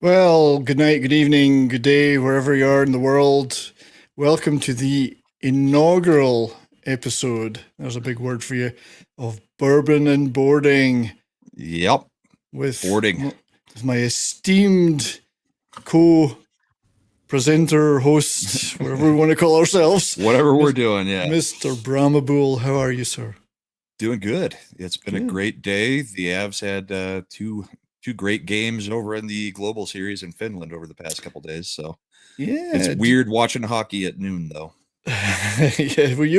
Well, good night, good evening, good day, wherever you are in the world. Welcome to the inaugural episode. There's a big word for you of Bourbon and Boarding Yep. with Boarding. my esteemed co-presenter, host, whatever we want to call ourselves. Whatever we're doing, yeah. Mr. Brahmabull, how are you, sir? Doing good. It's been a great day. The Avs had two great games over in the Global Series in Finland over the past couple days. So Yeah, it's weird watching hockey at noon, though. Yeah, well,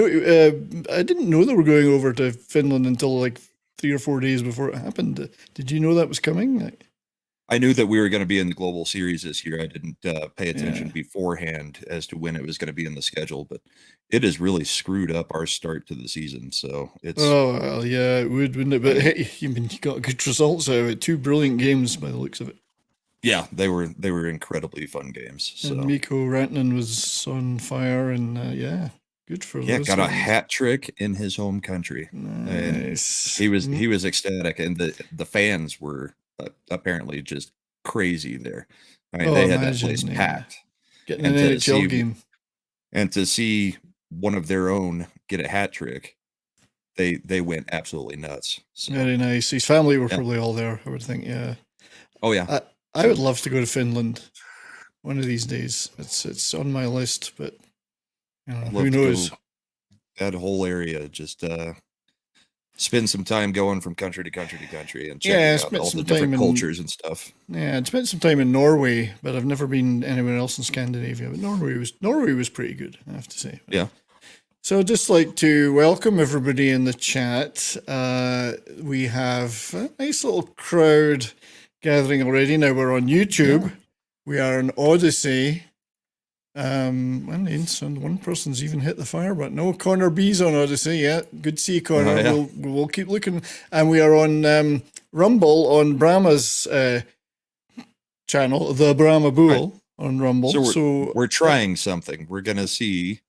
I didn't know they were going over to Finland until like 3 or 4 days before it happened. Did you know that was coming? I knew that we were going to be in the Global Series this year. I didn't pay attention beforehand as to when it was going to be in the schedule, but it has really screwed up our start to the season. So it's well, yeah, it would, wouldn't it? But hey, you got good results out of it. 2 brilliant games by the looks of it. Yeah, they were incredibly fun games. So And Mikko Rantanen was on fire, and yeah, good for those got guys. a hat trick in his home country. Nice. And he was ecstatic, and the fans were apparently just crazy there. I mean, they had that place packed. Getting an NHL game. And to see one of their own get a hat trick, they went absolutely nuts. So, very nice. His family were probably all there, I would think, yeah. Oh, yeah. I would love to go to Finland one of these days. It's on my list, but who knows? That whole area, just spend some time going from country to country to country and checking out all the different cultures and stuff. Yeah, I'd spent some time in Norway, but I've never been anywhere else in Scandinavia. But Norway was pretty good, I have to say. Yeah. So I'd just like to welcome everybody in the chat. We have a nice little crowd gathering already. Now we're on YouTube. Yeah. We are on Odyssey. And one person's even hit the fire button. No, Connor B's on Odyssey. Yeah, good to see you, Connor. Yeah. We'll keep looking. And we are on Rumble on Brahma's channel, the Brahmabull on Rumble. So we're trying something. We're gonna see.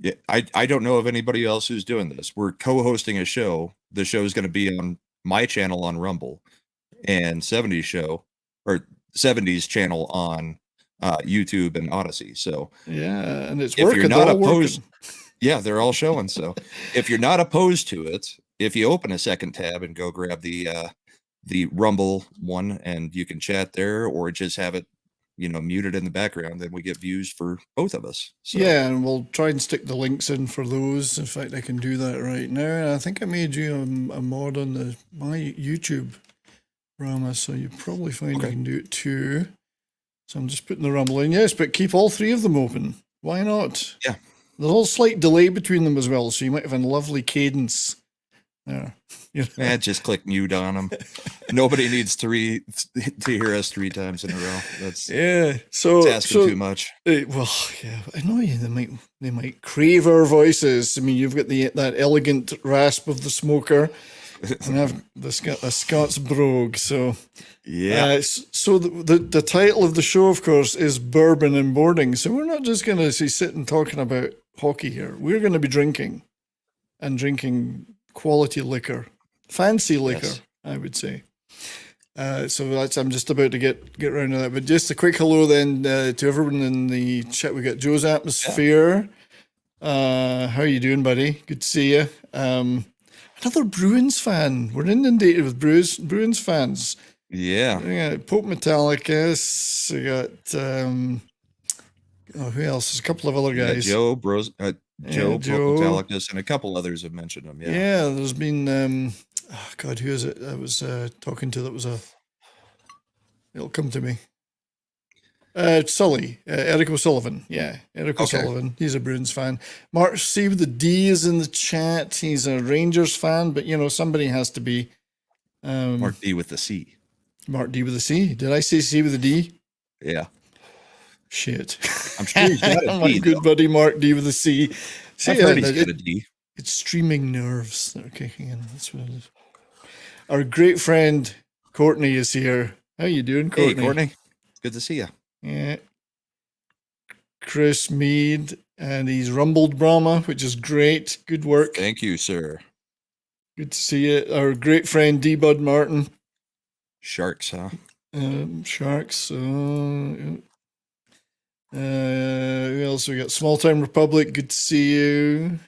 Yeah, I don't know of anybody else who's doing this. We're co-hosting a show. The show is going to be on my channel on Rumble, and 70s channel on YouTube and Odyssey. So yeah, and it's if working. You're not opposed, yeah, they're all showing. So if you're not opposed to it, if you open a second tab and go grab the Rumble one, and you can chat there, or just have it muted in the background, then we get views for both of us. So. Yeah, and we'll try and stick the links in for those. In fact, I can do that right now. I think I made you a mod on my YouTube, Brahma, so you probably find you can do it too. So I'm just putting the Rumble in. Yes, but keep all 3 of them open. Why not? Yeah. There's a little slight delay between them as well, so you might have a lovely cadence there. Just click mute on them. Nobody needs to hear us 3 times in a row. That's So it's asking too much. Well, yeah, I know they might crave our voices. I mean, you've got that elegant rasp of the smoker, and I've the Scots brogue. So yeah. So the title of the show, of course, is Bourbon and Boarding. So we're not just going to sit and talking about hockey here. We're going to be drinking quality liquor. Fancy liquor, yes. I would say. So I'm just about to get around to that. But just a quick hello then to everyone in the chat. We got Joe's Atmosphere. Yeah. How are you doing, buddy? Good to see you. Another Bruins fan. We're inundated with Bruins fans. Yeah. We got Pope Metallicus. We got who else? There's a couple of other guys. Joe Metallicus, and a couple others have mentioned them. Yeah, there's been who is it I was talking to that was it'll come to me. Sully, Eric O'Sullivan. Yeah, Eric O'Sullivan. He's a Bruins fan. Mark C with the D is in the chat. He's a Rangers fan, but somebody has to be. Mark D with the C. Mark D with the C. Did I say C with the D? Yeah. Shit. I'm sure he's got a D. My good buddy Mark D with a C. I've heard he's got a D. It's streaming nerves that are kicking in. That's what it is. Our great friend Courtney is here. How you doing, Courtney? Hey, Courtney. Good to see you. Yeah. Chris Mead, and he's rumbled Brahma, which is great. Good work. Thank you, sir. Good to see you. Our great friend D. Bud Martin. Sharks, huh? Sharks. Who else we got? Small Town Republic. Good to see you.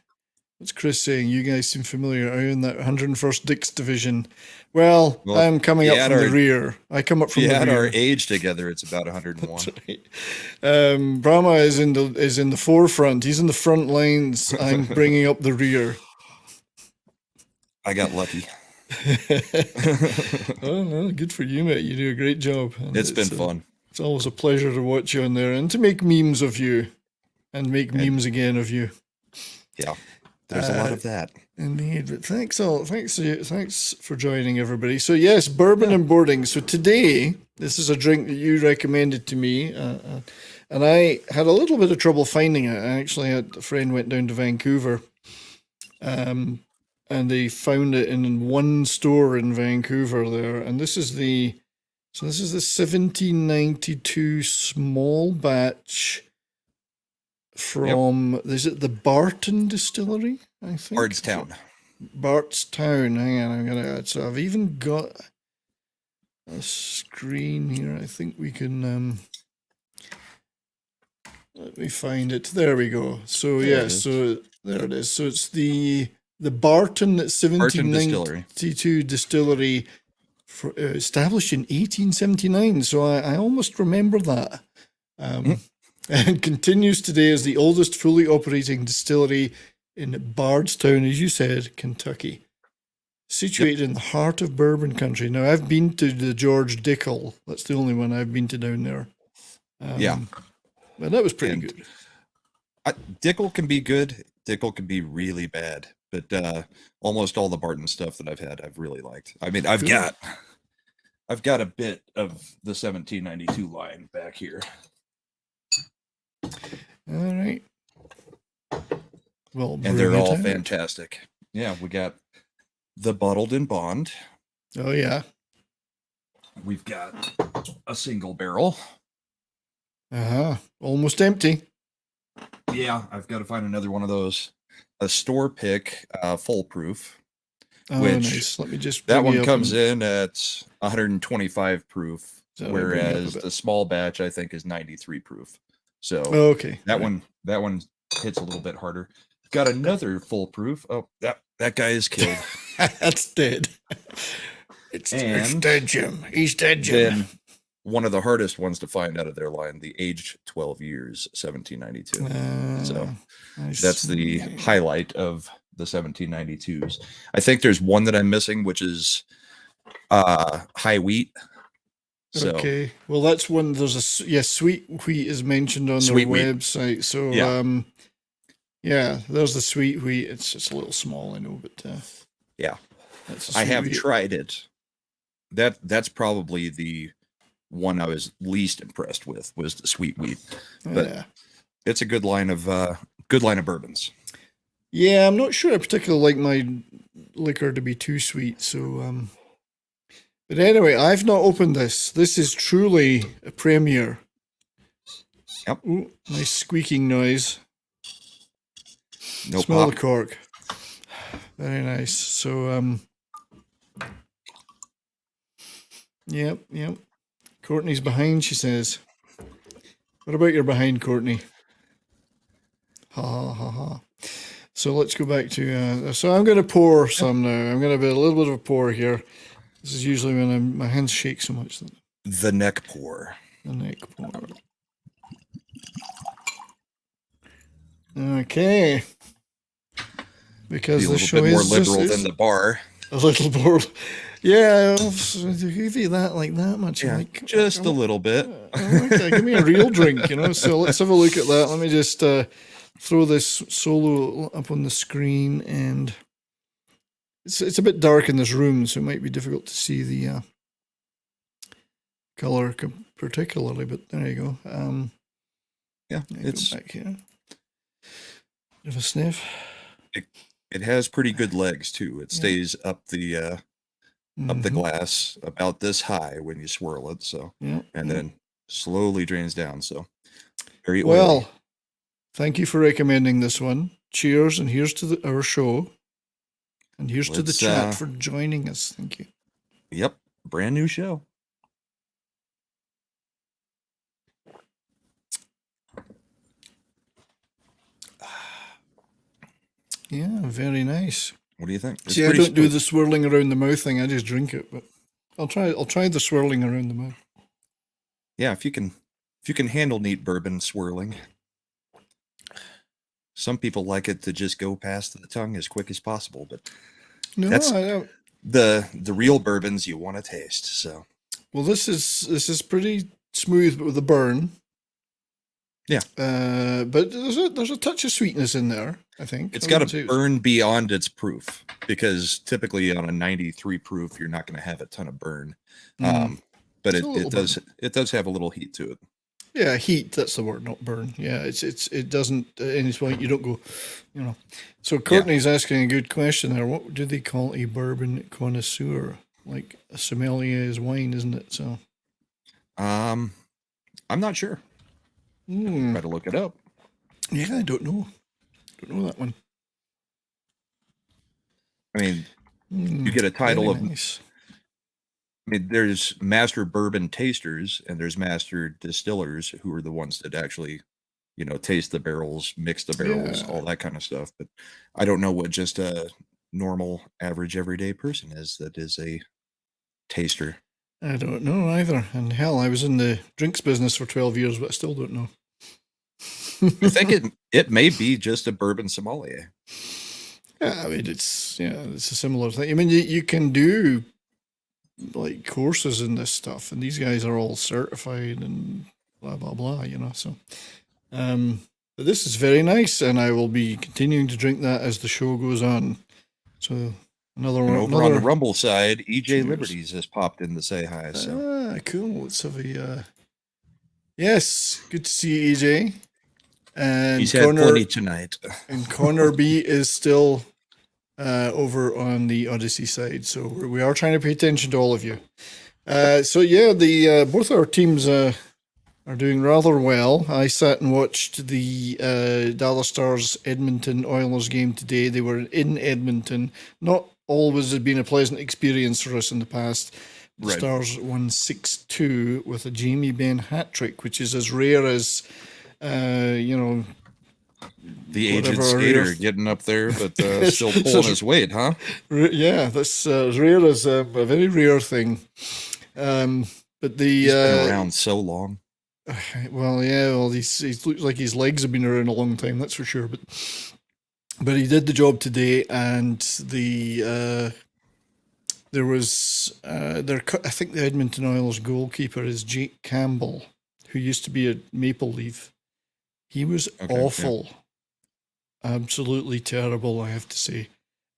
What's Chris saying? You guys seem familiar. Are you in that 101st Dix division? Well, I'm coming up from the rear. I come up from the rear. If you had our age together, it's about 101. That's right. Brahma is in the forefront. He's in the front lines. I'm bringing up the rear. I got lucky. Oh no, good for you, mate. You do a great job. And it's been fun. It's always a pleasure to watch you on there and to make memes of you and make memes again of you. Yeah. There's a lot of that. Indeed. But thanks for joining, everybody. So yes, bourbon and boarding. So today, this is a drink that you recommended to me, and I had a little bit of trouble finding it. I actually had a friend went down to Vancouver, and they found it in one store in Vancouver there. And this is the 1792 small batch. From is it the Barton Distillery? I think Bardstown. Hang on, so I've even got a screen here. I think we can let me find it. There we go. So so there it is. So it's the Barton 1792 Distillery established in 1879. So I almost remember that. And continues today as the oldest fully operating distillery in Bardstown, as you said, Kentucky. Situated in the heart of bourbon country. Now, I've been to the George Dickel. That's the only one I've been to down there. But that was pretty good. Dickel can be good. Dickel can be really bad. But almost all the Barton stuff that I've had, I've really liked. I mean, I've got a bit of the 1792 line back here. All right. Well, and they're all fantastic. Yeah, we got the Bottled in Bond. Oh yeah. We've got a single barrel. Almost empty. Yeah, I've got to find another one of those. A store pick, full proof. Oh, nice. Let me just. That one comes in at 125 proof, whereas the small batch I think is 93 proof. So okay, that one hits a little bit harder. Got another full proof. Oh, that guy is killed. That's dead. It's dead, Jim. He's dead, Jim. Then one of the hardest ones to find out of their line, the aged 12 years, 1792. So that's the highlight of the 1792s. I think there's one that I'm missing, which is high wheat. So, okay, well that's one. There's sweet wheat is mentioned on their website. So there's the sweet wheat. It's just a little small, I know, but I have tried it. That's probably the one I was least impressed with was the sweet wheat, but it's a good line of bourbons. Yeah, I'm not sure I particularly like my liquor to be too sweet, so but anyway, I've not opened this. This is truly a premiere. Yep. Ooh, nice squeaking noise. No Smell the cork. Very nice. So, yep. Courtney's behind, she says. What about your behind, Courtney? Ha. So let's go back to, so I'm going to pour some now. I'm going to be a little bit of a pour here. This is usually when my hands shake so much. The neck pour. The neck pour. Okay. Because the show is more liberal than the bar. A little more. Yeah, give you that like that much. Yeah, like, just a little bit. Okay, give me a real drink, So let's have a look at that. Let me just throw this solo up on the screen, and it's a bit dark in this room, so it might be difficult to see the color particularly. But there you go. It's back here. Bit of a sniff. It has pretty good legs too. It stays up the glass about this high when you swirl it. So and then slowly drains down. So very oily. Well. Thank you for recommending this one. Cheers, and here's to our show. And here's to the chat for joining us. Thank you. Yep, brand new show. Yeah, very nice. What do you think? See, I don't do the swirling around the mouth thing. I just drink it, but I'll try the swirling around the mouth. Yeah, if you can handle neat bourbon swirling. Some people like it to just go past the tongue as quick as possible, but no, that's I don't. The real bourbons you want to taste. So, well, this is pretty smooth, but with a burn. Yeah. But there's a touch of sweetness in there, I think. It's got to burn beyond its proof, because typically on a 93 proof, you're not going to have a ton of burn. But it does have a little heat to it. Yeah, heat, that's the word, not burn. Yeah, it doesn't, at any point, you don't go, you know. So Courtney's asking a good question there. What do they call a bourbon connoisseur? Like a sommelier is wine, isn't it? So, I'm not sure. Try to look it up. Yeah, I don't know. Don't know that one. I mean, you get a title of. Nice. I mean, there's master bourbon tasters and there's master distillers who are the ones that actually, taste the barrels, mix the barrels, all that kind of stuff. But I don't know what just a normal, average, everyday person is that is a taster. I don't know either. And hell, I was in the drinks business for 12 years, but I still don't know. I think it may be just a bourbon sommelier. Yeah, I mean, it's a similar thing. I mean, you can do like courses in this stuff, and these guys are all certified and blah blah blah, so but this is very nice, and I will be continuing to drink that as the show goes on. So over on the Rumble side, EJ Liberties has popped in to say hi. So cool. Let's have a yes, good to see EJ. And he's had plenty tonight. And Connor B is still over on the Odyssey side, so we are trying to pay attention to all of you. So yeah, the both our teams are doing rather well. I sat and watched the Dallas Stars Edmonton Oilers game today. They were in Edmonton. Not always has been a pleasant experience for us in the past. The Stars won 6-2 with a Jamie Benn hat trick, which is as rare as the aged skater getting up there, but still pulling his weight, huh? Yeah, that's as rare as a very rare thing. But he's been around so long. Well, yeah, he looks like his legs have been around a long time, that's for sure. But he did the job today, and there was I think the Edmonton Oilers goalkeeper is Jake Campbell, who used to be a Maple Leaf. He was awful. Yeah. Absolutely terrible, I have to say.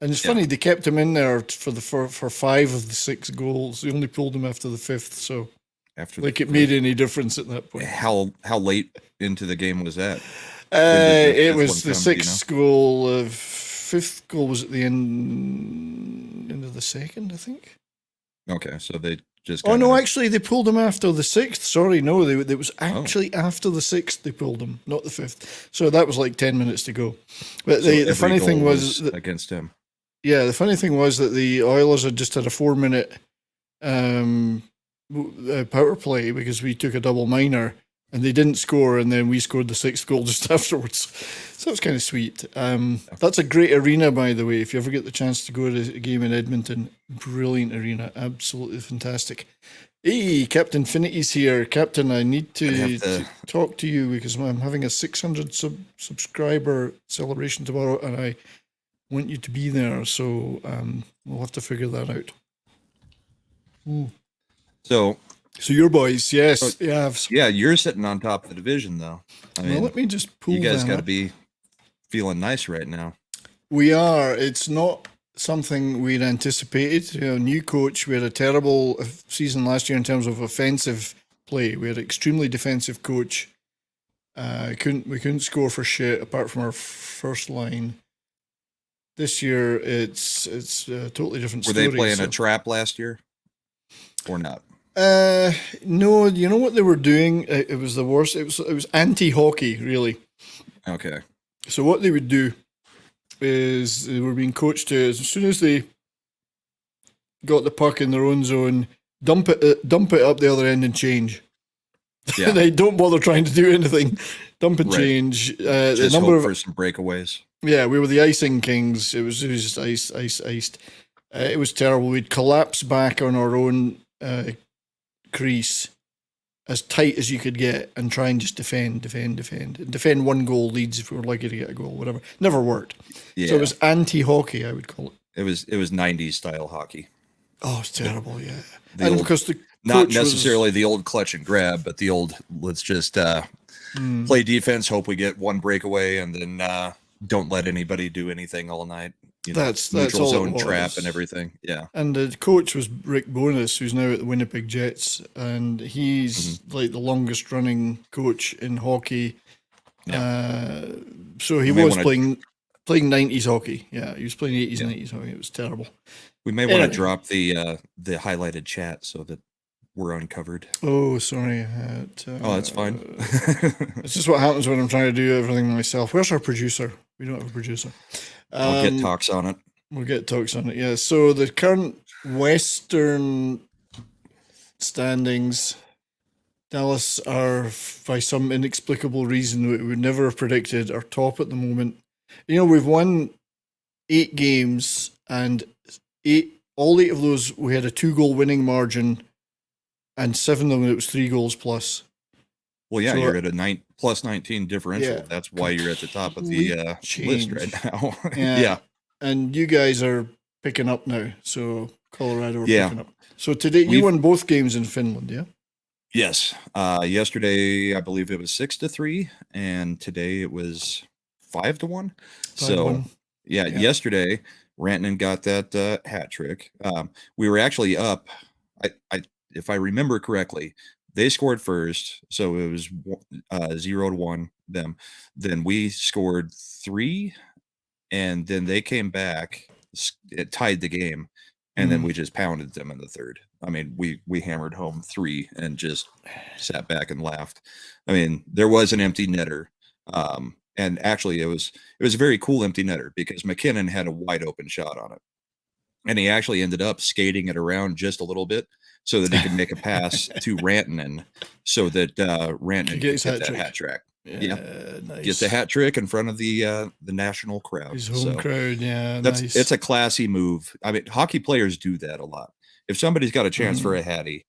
And it's funny, they kept him in there for 5 of the 6 goals. They only pulled him after the 5th, so it made any difference at that point. How late into the game was that? It was the 6th goal. 5th goal was at the end of the 2nd, I think. Okay, so they just... actually, they pulled him after the 6th. Sorry, no, it was actually after the 6th they pulled him, not the 5th. So that was like 10 minutes to go. But the funny thing was that, against him. Yeah, the funny thing was that the Oilers had just had a 4-minute power play because we took a double minor and they didn't score, and then we scored the 6th goal just afterwards. So that was kind of sweet. That's a great arena, by the way. If you ever get the chance to go to a game in Edmonton, brilliant arena, absolutely fantastic. Hey, Captain Finity's here. Captain, I need to talk to you because I'm having a 600 subscriber celebration tomorrow, and I want you to be there. So we'll have to figure that out. Ooh. So your boys, yes, yeah, you're sitting on top of the division, though. I mean, let me just pull. You guys got to be feeling nice right now. We are. It's not something we'd anticipated. New coach. We had a terrible season last year in terms of offensive play. We had an extremely defensive coach. We couldn't score for shit apart from our first line. This year, it's a totally different story. Were they playing a trap last year, or not? No, you know what they were doing? It was the worst. It was anti-hockey, really. Okay. So what they would do is they were being coached to, as soon as they got the puck in their own zone, dump it up the other end and change. Yeah. They don't bother trying to do anything. Dump and change. Just hope for some breakaways. Yeah, we were the icing kings. It was just iced. It was terrible. We'd collapse back on our own crease as tight as you could get and try and just defend. And defend one goal leads if we were lucky to get a goal, whatever. Never worked. Yeah. So it was anti-hockey, I would call it. It was 90s style hockey. Oh, it's terrible, yeah. And because the not necessarily the old clutch and grab, but the old let's just play defense, hope we get one breakaway, and then don't let anybody do anything all night. That's neutral all zone trap and everything. Yeah. And the coach was Rick Bowness, who's now at the Winnipeg Jets, and he's like the longest running coach in hockey. Yeah. So he was playing 90s hockey. Yeah, he was playing 80s, 90s hockey. It was terrible. We may want to drop the highlighted chat so that we're uncovered. Oh, sorry. That's fine. It's just what happens when I'm trying to do everything myself. Where's our producer? We don't have a producer. I'll get talks on it. We'll get talks on it, yeah. So the current Western standings, Dallas are, by some inexplicable reason we would never have predicted, are top at the moment. We've won 8 games, and all 8 of those, we had a 2-goal winning margin, and 7 of them, it was 3 goals plus. Well, yeah, so you're at a plus 19 differential. Yeah, that's why you're at the top of the list right now. Yeah. And you guys are picking up now. So Colorado are picking up. So today you won both games in Finland, yeah? Yes. Yesterday, I believe it was 6-3, and today it was 5-1. So, yesterday, Rantanen got that hat trick. We were actually up. If I remember correctly, they scored first, so it was 0-1 them. Then we scored 3, and then they came back. It tied the game, and then we just pounded them in the third. I mean, we hammered home 3 and just sat back and laughed. I mean, there was an empty netter, and actually it was a very cool empty netter because McKinnon had a wide open shot on it, and he actually ended up skating it around just a little bit so that he could make a pass to Rantanen, so that Rantanen could get that hat trick. Yeah, nice. Get the hat trick in front of the national crowd. His home crowd, yeah. Nice. It's a classy move. I mean, hockey players do that a lot. If somebody's got a chance for a hattie,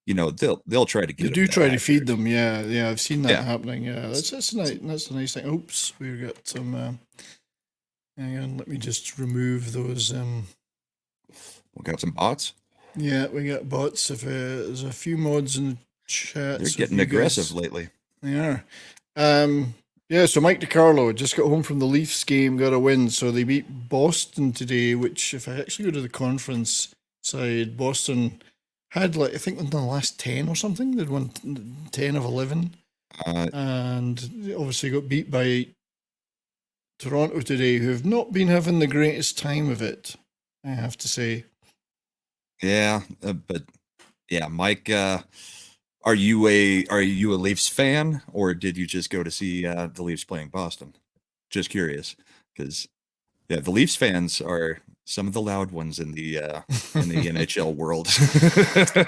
they'll try to get. They do try to feed them. Yeah. I've seen that happening. Yeah, that's a nice thing. Oops, we've got some. Hang on, let me just remove those. We got some bots. Yeah, we got bots. If there's a few mods in the chat, they're getting aggressive lately. They are. So Mike DiCarlo just got home from the Leafs game, got a win. So they beat Boston today, which if I actually go to the conference side, Boston had I think in the last 10 or something, they'd won 10 of 11. And they obviously got beat by Toronto today, who have not been having the greatest time of it, I have to say. Yeah, but yeah, Mike, are you a Leafs fan, or did you just go to see the Leafs playing Boston? Just curious, because the Leafs fans are some of the loud ones in the NHL world.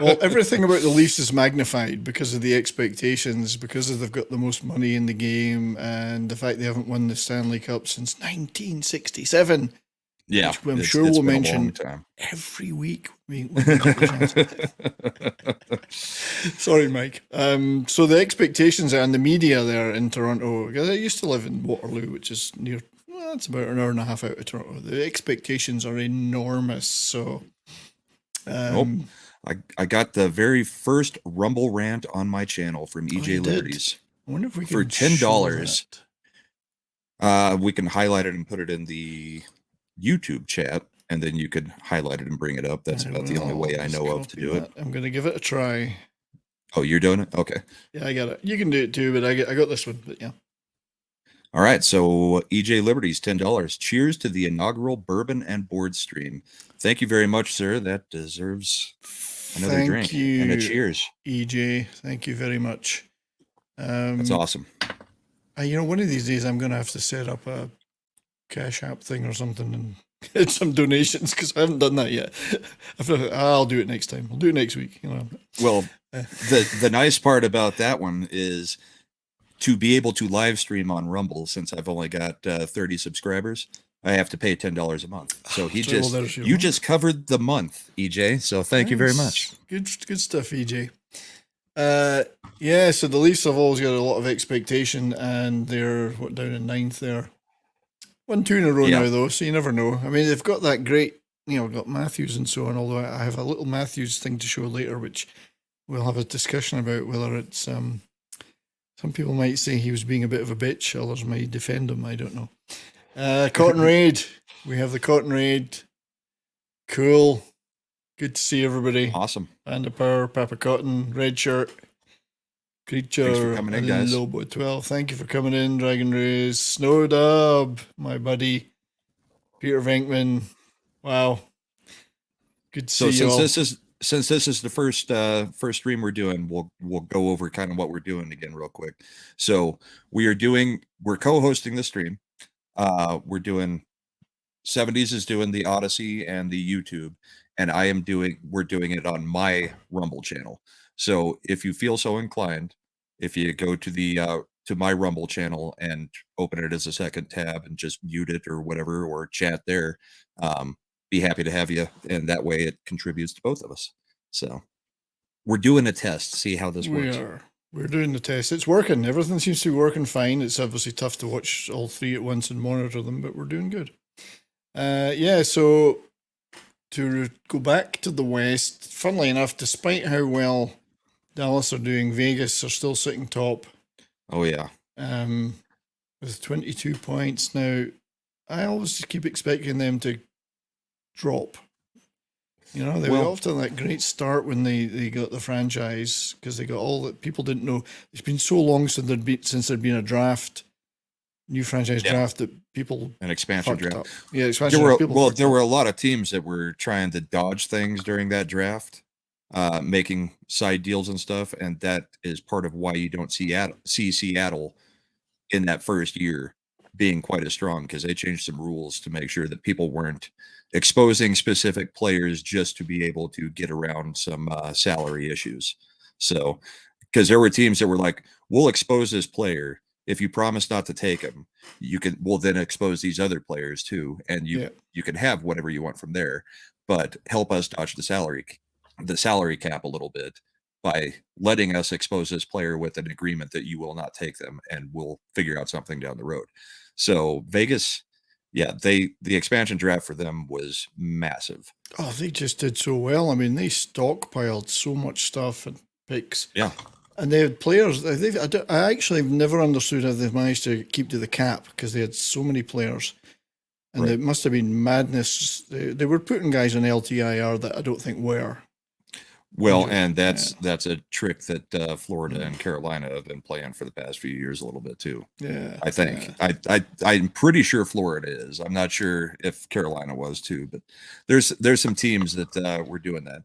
Well, everything about the Leafs is magnified because of the expectations, because they've got the most money in the game, and the fact they haven't won the Stanley Cup since 1967. Yeah, which I'm sure we'll mention every week. Sorry, Mike. So the expectations and the media there in Toronto, because I used to live in Waterloo, which is near, it's about an hour and a half out of Toronto. The expectations are enormous. So, I got the very first Rumble rant on my channel from EJ Liberties. I wonder if we can for $10. We can highlight it and put it in the YouTube chat, and then you could highlight it and bring it up. That's about the only way I know of to do it. I'm going to give it a try. Oh, you're doing it? Okay. Yeah, I got it. You can do it too, but I got this one, but yeah. All right. So EJ Liberties, $10. Cheers to the inaugural Bourbon and Board stream. Thank you very much, sir. That deserves another drink and a cheers. EJ, thank you very much. That's awesome. One of these days I'm going to have to set up a Cash App thing or something and get some donations, because I haven't done that yet. I'll do it next time. I'll do it next week. Well, the nice part about that one is to be able to live stream on Rumble, since I've only got 30 subscribers, I have to pay $10 a month. So you just covered the month, EJ. So thank you very much. Good stuff, EJ. Yeah, so the Leafs have always got a lot of expectation, and they're down in 9th there. 1-2 in a row now, though, so you never know. I mean, they've got that great, got Matthews and so on, although I have a little Matthews thing to show later, which we'll have a discussion about whether it's, some people might say he was being a bit of a bitch, others might defend him, I don't know. Cotton Raid. We have the Cotton Raid. Cool. Good to see everybody. Awesome. Panda Power, Papa Cotton, Red Shirt, Creature, thanks for coming in, guys. Lobo 12. Thank you for coming in, Dragon Rays. Snow Dub, my buddy. Peter Venkman. Wow. Good to see you all. Since this is the first stream we're doing, we'll go over kind of what we're doing again real quick. So we're co-hosting the stream. We're doing 70s is doing the Odyssey and the YouTube, and we're doing it on my Rumble channel. So if you feel so inclined, if you go to the to my Rumble channel and open it as a second tab and just mute it or whatever, or chat there, be happy to have you, and that way it contributes to both of us. So we're doing a test, see how this works. We're doing the test. It's working. Everything seems to be working fine. It's obviously tough to watch all three at once and monitor them, but we're doing good. So to go back to the West, funnily enough, despite how well Dallas are doing, Vegas are still sitting top. Oh, yeah. With 22 points. Now, I always keep expecting them to drop. They were off to that great start when they got the franchise, because they got all that people didn't know. It's been so long since there'd been a draft, new franchise draft, that people an expansion draft. Up. Yeah, expansion draft. There were a lot of teams that were trying to dodge things during that draft, making side deals and stuff, and that is part of why you don't see Seattle in that first year being quite as strong, because they changed some rules to make sure that people weren't exposing specific players just to be able to get around some salary issues. So, because there were teams that were like, we'll expose this player if you promise not to take him. We'll then expose these other players too, and you can have whatever you want from there, but help us dodge the salary cap a little bit by letting us expose this player with an agreement that you will not take them, and we'll figure out something down the road. So Vegas, the expansion draft for them was massive. Oh, they just did so well. I mean, they stockpiled so much stuff and picks. Yeah. And they had players. I actually never understood how they've managed to keep to the cap, because they had so many players. And it must have been madness. They were putting guys on LTIR that I don't think were. Well, and that's a trick that Florida and Carolina have been playing for the past few years a little bit too. Yeah, I think I'm pretty sure Florida is. I'm not sure if Carolina was too, but there's some teams that were doing that.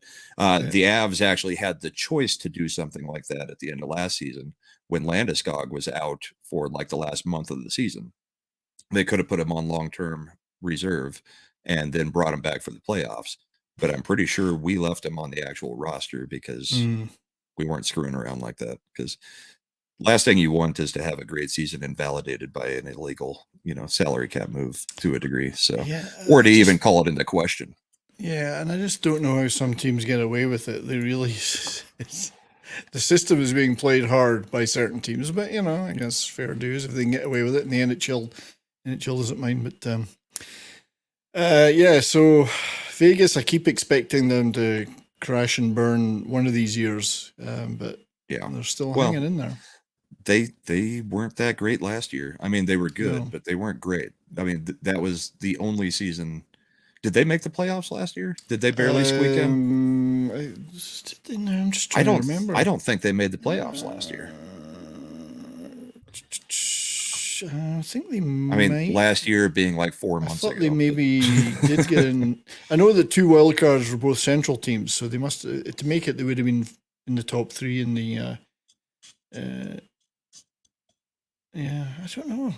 The Avs actually had the choice to do something like that at the end of last season when Landeskog was out for like the last month of the season. They could have put him on long-term reserve and then brought him back for the playoffs. But I'm pretty sure we left him on the actual roster because we weren't screwing around like that. Because last thing you want is to have a great season invalidated by an illegal, salary cap move to a degree. So, or to even call it into question. Yeah, and I just don't know how some teams get away with it. They really, the system is being played hard by certain teams. But I guess fair dues if they can get away with it. And the NHL doesn't mind. But so Vegas, I keep expecting them to crash and burn one of these years, but they're still hanging in there. They weren't that great last year. I mean, they were good, but they weren't great. I mean, that was the only season. Did they make the playoffs last year? Did they barely squeak in? I'm just trying to remember. I don't think they made the playoffs last year. I think they last year being like 4 months ago. I thought they maybe did get in. I know the two wild cards were both Central teams, so they must, to make it, they would have been in the top three in the, I don't know.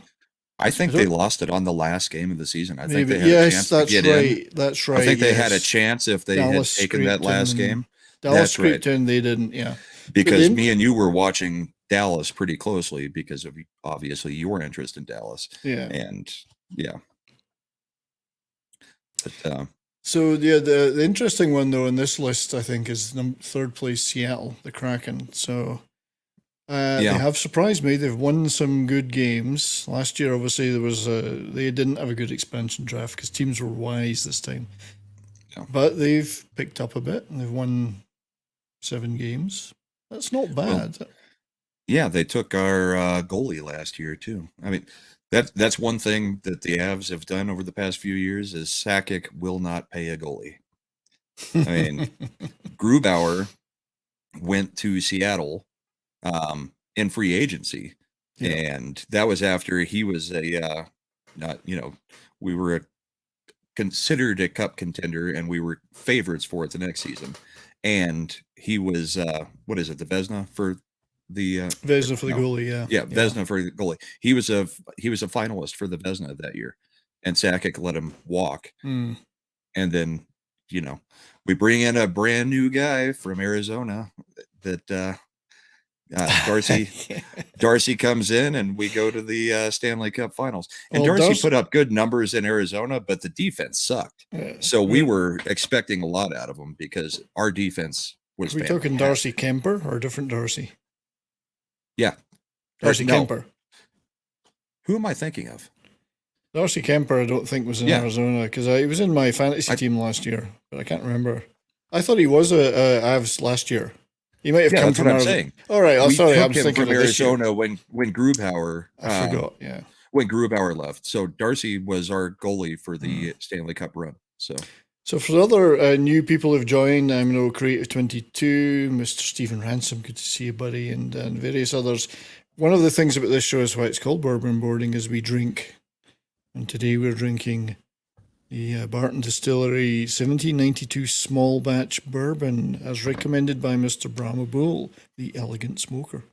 I think they lost it on the last game of the season. I think they had a chance to get in. That's right. I think they had a chance if they had taken that last game. Dallas scraped in, they didn't, Because me and you were watching Dallas pretty closely because of obviously your interest in Dallas. Yeah. And yeah. But so yeah, the interesting one though in this list, I think, is third place Seattle, the Kraken. So they have surprised me. They've won some good games. Last year, obviously, they didn't have a good expansion draft because teams were wise this time. Yeah. But they've picked up a bit and they've won 7 games. That's not bad. Well, yeah, they took our goalie last year too. I mean, that's one thing that the Avs have done over the past few years is Sakic will not pay a goalie. I mean, Grubauer went to Seattle in free agency, and that was after he was we were considered a cup contender, and we were favorites for it the next season. And he was the Vezina for the Vezina for the goalie, yeah, Vezina for the goalie. He was a finalist for the Vezina that year, and Sakic let him walk. And then we bring in a brand new guy from Arizona that Darcy comes in, and we go to the Stanley Cup Finals. And Darcy put up good numbers in Arizona, but the defense sucked. So we were expecting a lot out of him because our defense was. Are we talking Darcy Kemper or a different Darcy? Yeah, Darcy Kemper. Who am I thinking of? Darcy Kemper, I don't think was in Arizona because he was in my fantasy team last year, but I can't remember. I thought he was a Avs last year. He might have come from Arizona. Saying. All right, sorry, I'm thinking from Arizona when Grubauer. I forgot. Yeah, when Grubauer left. So Darcy was our goalie for the Stanley Cup run. So for the other new people who've joined, Creative 22, Mr. Stephen Ransom, good to see you, buddy, and various others. One of the things about this show is why it's called Bourbon Boarding is we drink, and today we're drinking the Barton Distillery 1792 small batch bourbon, as recommended by Mr. Brahmabull, the elegant smoker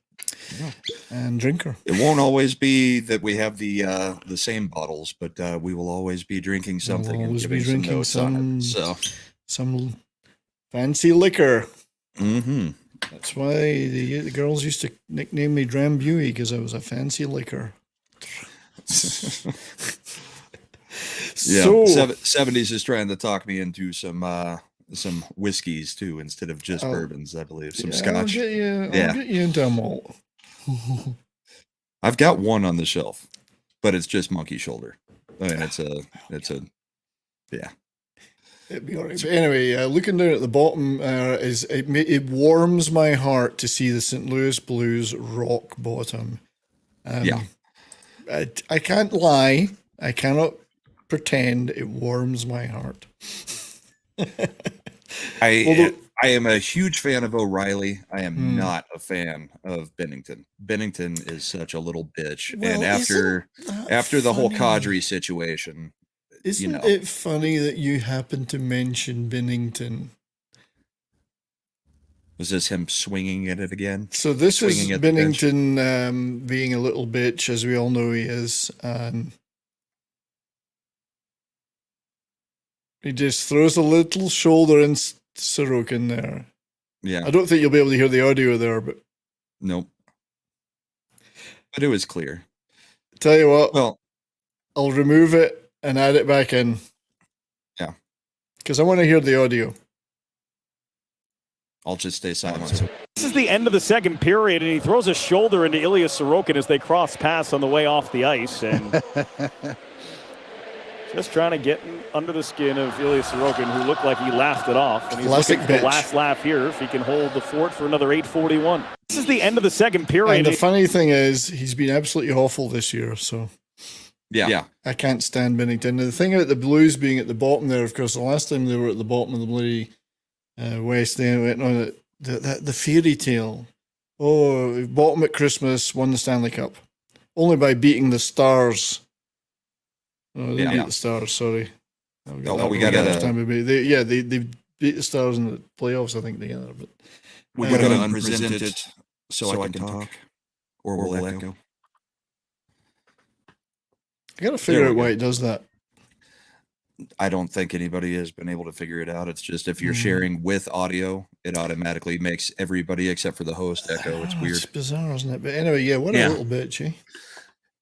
and drinker. It won't always be that we have the same bottles, but we will always be drinking something. We'll always be drinking some some fancy liquor. Mm-hmm. That's why the girls used to nickname me Drambuie, because I was a fancy liquor. Yeah, so, 70s is trying to talk me into some whiskeys too, instead of just bourbons, I believe. Some scotch. I'll get you into them all. I've got one on the shelf, but it's just monkey shoulder. I mean, it's a It'd be all right. But anyway, looking down at the bottom, it warms my heart to see the St. Louis Blues rock bottom. I can't lie. I cannot pretend. It warms my heart. I am a huge fan of O'Reilly. I am not a fan of Bennington. Bennington is such a little bitch. Well, and after the whole Kadri situation, isn't it funny that you happen to mention Bennington? Was this him swinging at it again? So this is Bennington being a little bitch, as we all know he is. He just throws a little shoulder and Sorokin there. Yeah. I don't think you'll be able to hear the audio there, but... Nope. But it was clear. Tell you what. Well, I'll remove it and add it back in. Yeah. Because I want to hear the audio. I'll just stay silent. This is the end of the second period, and he throws a shoulder into Ilya Sorokin as they cross paths on the way off the ice. And just trying to get under the skin of Ilya Sorokin, who looked like he laughed it off. And he's looking for the last laugh here, if he can hold the fort for another 8:41. This is the end of the second period. And the funny thing is, he's been absolutely awful this year, so... Yeah. I can't stand Bennington. And the thing about the Blues being at the bottom there, of course, the last time they were at the bottom of the bloody West, they went on the fairy tale. Oh, bottom at Christmas, won the Stanley Cup. Only by beating the Stars. Oh, they didn't beat the Stars, sorry. We got they beat the Stars in the playoffs, I think, together. But we got to unpresent it so I can talk, or we'll let go. I got to figure out why it does that. I don't think anybody has been able to figure it out. It's just if you're sharing with audio, it automatically makes everybody except for the host echo. It's weird. It's bizarre, isn't it? But anyway, yeah, what a little bitch, eh?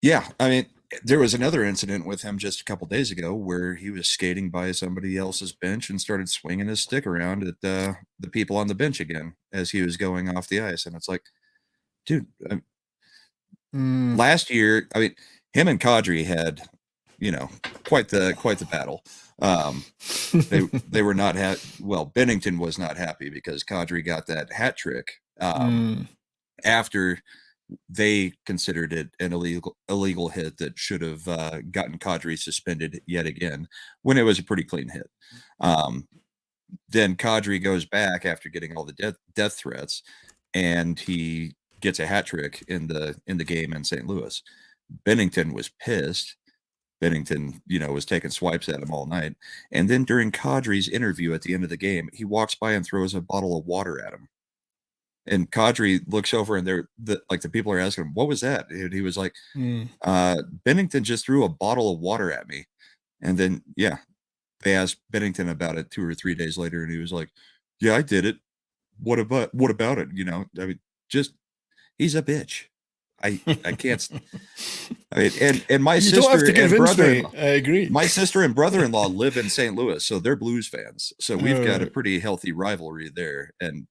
Yeah, I mean, there was another incident with him just a couple days ago where he was skating by somebody else's bench and started swinging his stick around at the people on the bench again as he was going off the ice. And it's like, dude, last year, I mean, him and Kadri had, quite the battle. They were not Bennington was not happy because Kadri got that hat trick after they considered it an illegal hit that should have gotten Kadri suspended yet again when it was a pretty clean hit. Then Kadri goes back after getting all the death threats, and he gets a hat trick in the game in St. Louis. Bennington was pissed. Bennington, was taking swipes at him all night. And then during Kadri's interview at the end of the game, he walks by and throws a bottle of water at him. And Kadri looks over and the people are asking him, what was that? And he was like, Bennington just threw a bottle of water at me. And then, they asked Bennington about it 2 or 3 days later. And he was like, yeah, I did it. What about it? I mean, he's a bitch. I can't. I mean, and my sister and brother-in-law. I agree. My sister and brother-in-law live in St. Louis, so they're Blues fans. So we've got a pretty healthy rivalry there, and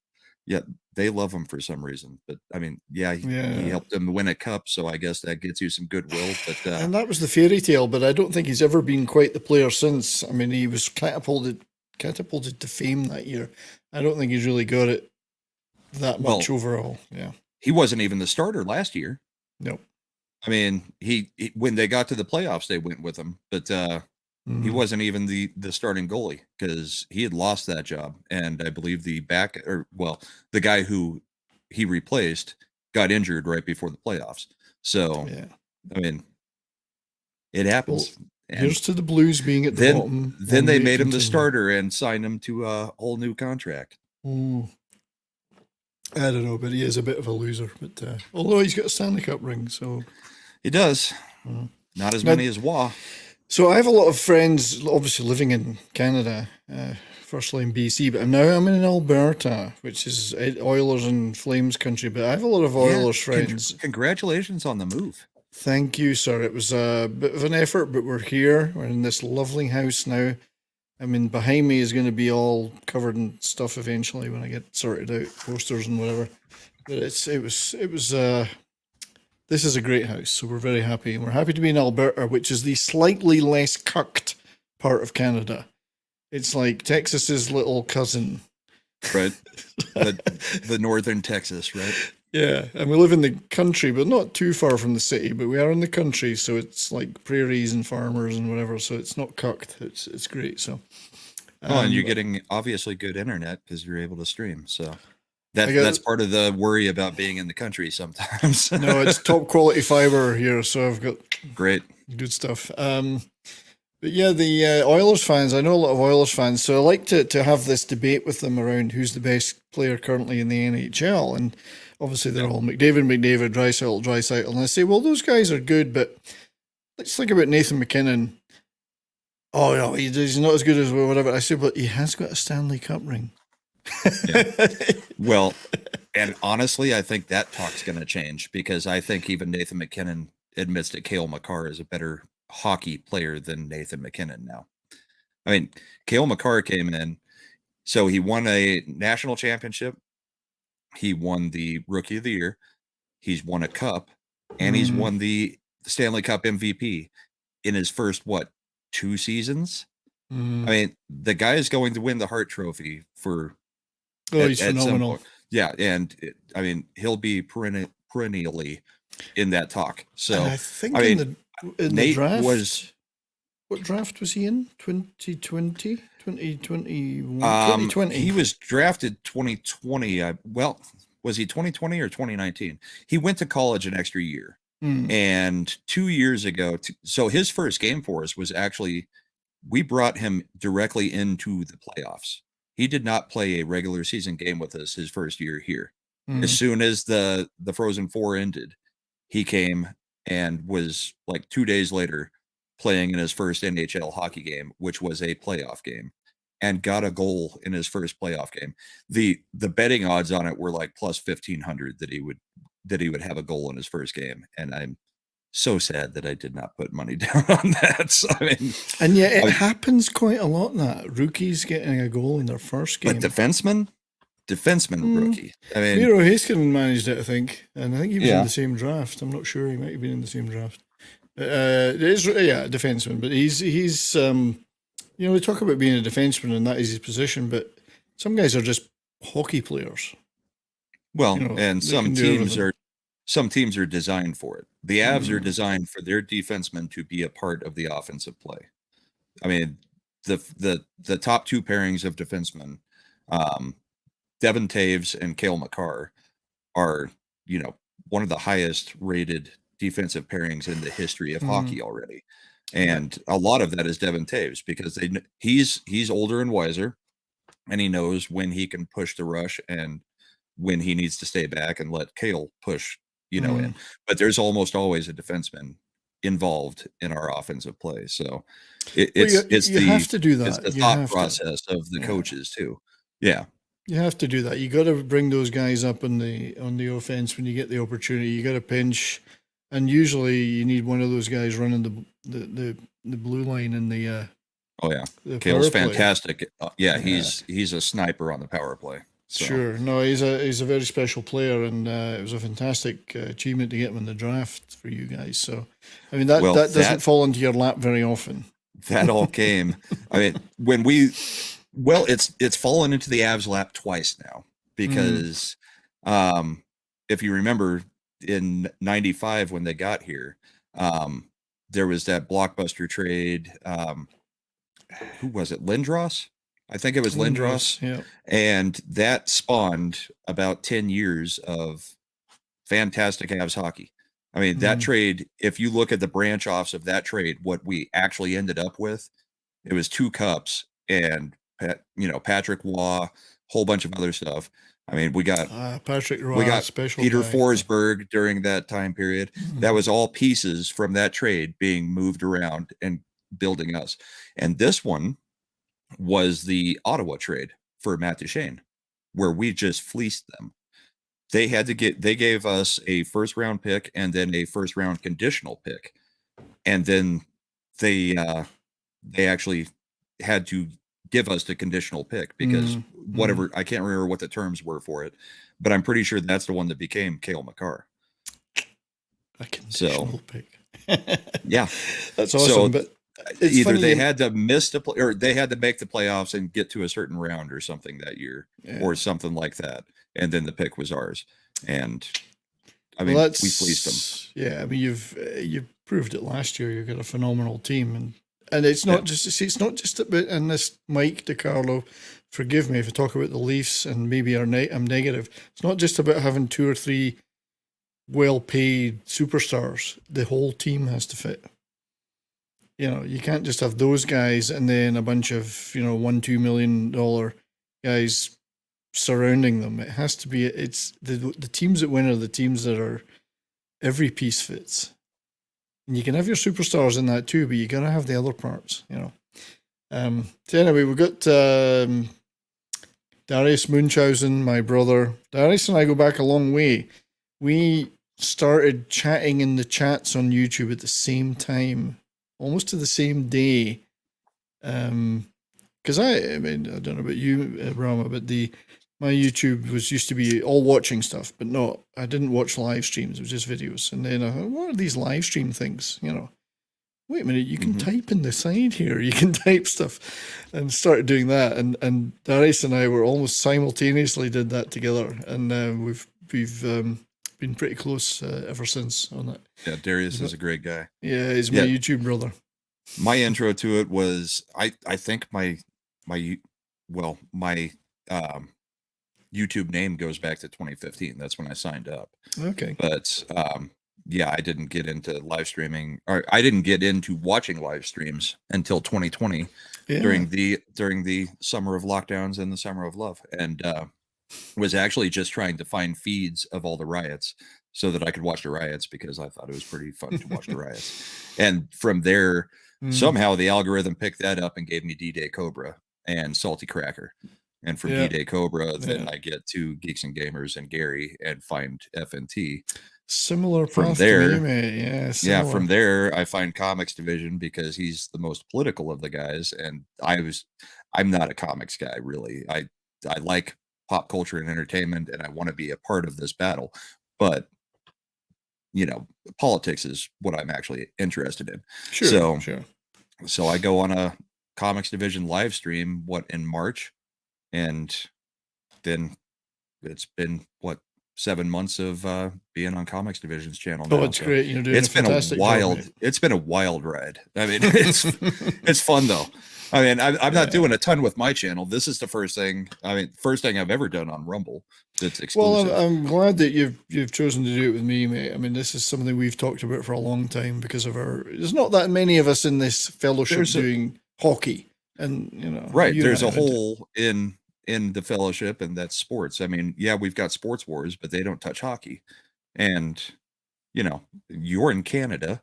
yet they love him for some reason. But I mean, he helped them win a cup, so I guess that gets you some goodwill. But and that was the fairy tale. But I don't think he's ever been quite the player since. I mean, he was catapulted to fame that year. I don't think he's really got it that much overall. Yeah. He wasn't even the starter last year. Nope. I mean, he when they got to the playoffs, they went with him, but he wasn't even the starting goalie because he had lost that job. And I believe the guy who he replaced got injured right before the playoffs. So, I mean, it happens. Well, here's to the Blues being at the bottom. Then they made him the starter and signed him to a whole new contract. I don't know, but he is a bit of a loser. But although he's got a Stanley Cup ring, so he does. Not as many as Wah. So I have a lot of friends, obviously living in Canada, firstly in BC, but now I'm in Alberta, which is Oilers and Flames country. But I have a lot of Oilers friends. Congratulations on the move. Thank you, sir. It was a bit of an effort, but we're here. We're in this lovely house now. I mean, behind me is going to be all covered in stuff eventually when I get sorted out, posters and whatever. But this is a great house, so we're very happy. And we're happy to be in Alberta, which is the slightly less cucked part of Canada. It's like Texas's little cousin. Right. the northern Texas, right? Yeah, and we live in the country, but not too far from the city, but we are in the country, so it's like prairies and farmers and whatever, so it's not cucked. It's great. So and you're getting obviously good internet because you're able to stream. So that's part of the worry about being in the country sometimes. No, it's top quality fiber here, so I've got great good stuff. But yeah, the Oilers fans, I know a lot of Oilers fans, so I like to have this debate with them around who's the best player currently in the NHL, and obviously they're all McDavid, Draisaitl, and I say, well, those guys are good, but let's think about Nathan McKinnon. Oh, no, he's not as good as whatever. I say, but he has got a Stanley Cup ring. Yeah. Well, and honestly, I think that talk's going to change because I think even Nathan McKinnon admits that Cale Makar is a better hockey player than Nathan McKinnon now. I mean, Cale Makar came in, so he won a national championship. He won the Rookie of the Year. He's won a cup, and he's won the Stanley Cup MVP in his first, 2 seasons? I mean, the guy is going to win the Hart Trophy for. Oh, he's phenomenal. Yeah, and I mean, he'll be perennially in that talk. So and I think in the draft, what draft was he in? 2020? 2021? 2020. He was drafted 2020. Was he 2020 or 2019? He went to college an extra year. And 2 years ago, so his first game for us was actually, we brought him directly into the playoffs. He did not play a regular season game with us his first year here. As soon as the Frozen Four ended, he came and was like 2 days later playing in his first NHL hockey game, which was a playoff game, and got a goal in his first playoff game. The betting odds on it were like plus 1,500 that he would have a goal in his first game, and I'm so sad that I did not put money down on that. So, and yet it happens quite a lot. That rookies getting a goal in their first game, but defenseman rookie. I mean, Miro Heiskanen managed it, I think, and I think he was in the same draft. I'm not sure, he might have been in the same draft. It is, a defenseman, but he's we talk about being a defenseman and that is his position, but some guys are just hockey players. Well, and some teams are designed for it. The Avs are designed for their defensemen to be a part of the offensive play. I mean, the top two pairings of defensemen, Devin Taves and Cale Makar, are one of the highest rated defensive pairings in the history of hockey already. And a lot of that is Devin Taves, because he's older and wiser, and he knows when he can push the rush and when he needs to stay back and let Cale push, in. But there's almost always a defenseman involved in our offensive play. So you have to do that. It's the thought process of the coaches too. Yeah. You have to do that. You got to bring those guys up on the offense when you get the opportunity. You got to pinch, and usually you need one of those guys running the blue line in the. The Cale's fantastic. He's a sniper on the power play. So. Sure, no, he's a very special player, and it was a fantastic achievement to get him in the draft for you guys. So, I mean that doesn't fall into your lap very often. That all came. I mean, it's fallen into the Avs lap twice now, because if you remember in '95 when they got here, there was that blockbuster trade. Who was it? Lindros? I think it was Lindros. Yeah. And that spawned about 10 years of fantastic Avs hockey. I mean, that trade, if you look at the branch offs of that trade, what we actually ended up with, it was 2 cups and, Patrick Waugh, whole bunch of other stuff. I mean, we got Patrick Waugh, we got special Peter guy. Forsberg during that time period. That was all pieces from that trade being moved around and building us. And this one was the Ottawa trade for Matt Duchene, where we just fleeced them. They gave us a first round pick and then a first round conditional pick. And then they actually had to give us the conditional pick because whatever, I can't remember what the terms were for it, but I'm pretty sure that's the one that became Cale Makar. A conditional pick. Yeah. That's awesome. But either they had to miss the play, or they had to make the playoffs and get to a certain round or something that year, or something like that, and then the pick was ours. And I mean, we fleeced them. Yeah, I mean, you've proved it last year. You've got a phenomenal team, and it's not it's not just about, and this Mike DiCarlo, forgive me if I talk about the Leafs and maybe I'm negative. It's not just about having 2 or 3 well-paid superstars. The whole team has to fit. You can't just have those guys and then a bunch of, $1-2 million guys surrounding them. It has to be, it's the teams that win are the teams that are every piece fits. And you can have your superstars in that too, but you got to have the other parts, So anyway, we've got Darius Munchausen, my brother. Darius and I go back a long way. We started chatting in the chats on YouTube at the same time. Almost to the same day, because I mean, I don't know about you, Brahma, but my YouTube used to be all watching stuff, but I didn't watch live streams. It was just videos. And then I thought, what are these live stream things? Wait a minute, you can type in the side here. You can type stuff, and started doing that. And Darius and I were almost simultaneously did that together, and we've been pretty close ever since on that. Yeah, Darius is a great guy. Yeah, he's my YouTube brother. My intro to it was I think my YouTube name goes back to 2015. That's when I signed up. Okay. But I didn't get into live streaming, or I didn't get into watching live streams until 2020 during the summer of lockdowns and the summer of love, and was actually just trying to find feeds of all the riots so that I could watch the riots, because I thought it was pretty fun to watch the riots. And from there, Somehow the algorithm picked that up and gave me D-Day Cobra and Salty Cracker. And from D-Day Cobra, then I get to Geeks and Gamers and Gary and find FNT. Similar from there, to me, mate. Yeah, from there I find Comics Division because he's the most political of the guys, and I'm not a comics guy really. I like pop culture and entertainment, and I want to be a part of this battle, but politics is what I'm actually interested in. Sure. So I go on a Comics Division live stream in March, and then it's been 7 months of being on Comics Division's channel now. Oh, it's great. You're doing it's been a wild job, it's been a wild ride. I mean, it's fun though. I mean, I'm not doing a ton with my channel. This is the first thing I've ever done on Rumble that's exclusive. Well, I'm glad that you've chosen to do it with me, mate. I mean, this is something we've talked about for a long time because of there's not that many of us in this fellowship doing hockey, and right. There's a hole in the fellowship, and that's sports. I mean, yeah, we've got Sports Wars, but they don't touch hockey. And you're in Canada.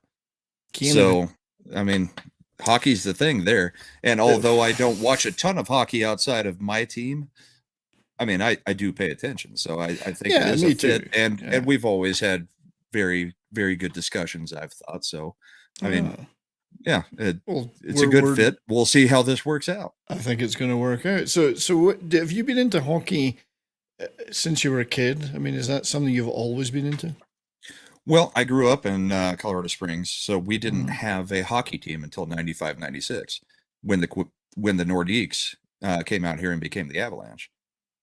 So I mean, hockey's the thing there. And although I don't watch a ton of hockey outside of my team, I mean, I do pay attention. So I think it is a fit. And we've always had very, very good discussions, I've thought. So I mean, yeah, it's a good fit. We'll see how this works out. I think it's going to work out. So have you been into hockey since you were a kid? I mean, is that something you've always been into? Well, I grew up in Colorado Springs, so we didn't have a hockey team until 95, 96 when the Nordiques came out here and became the Avalanche.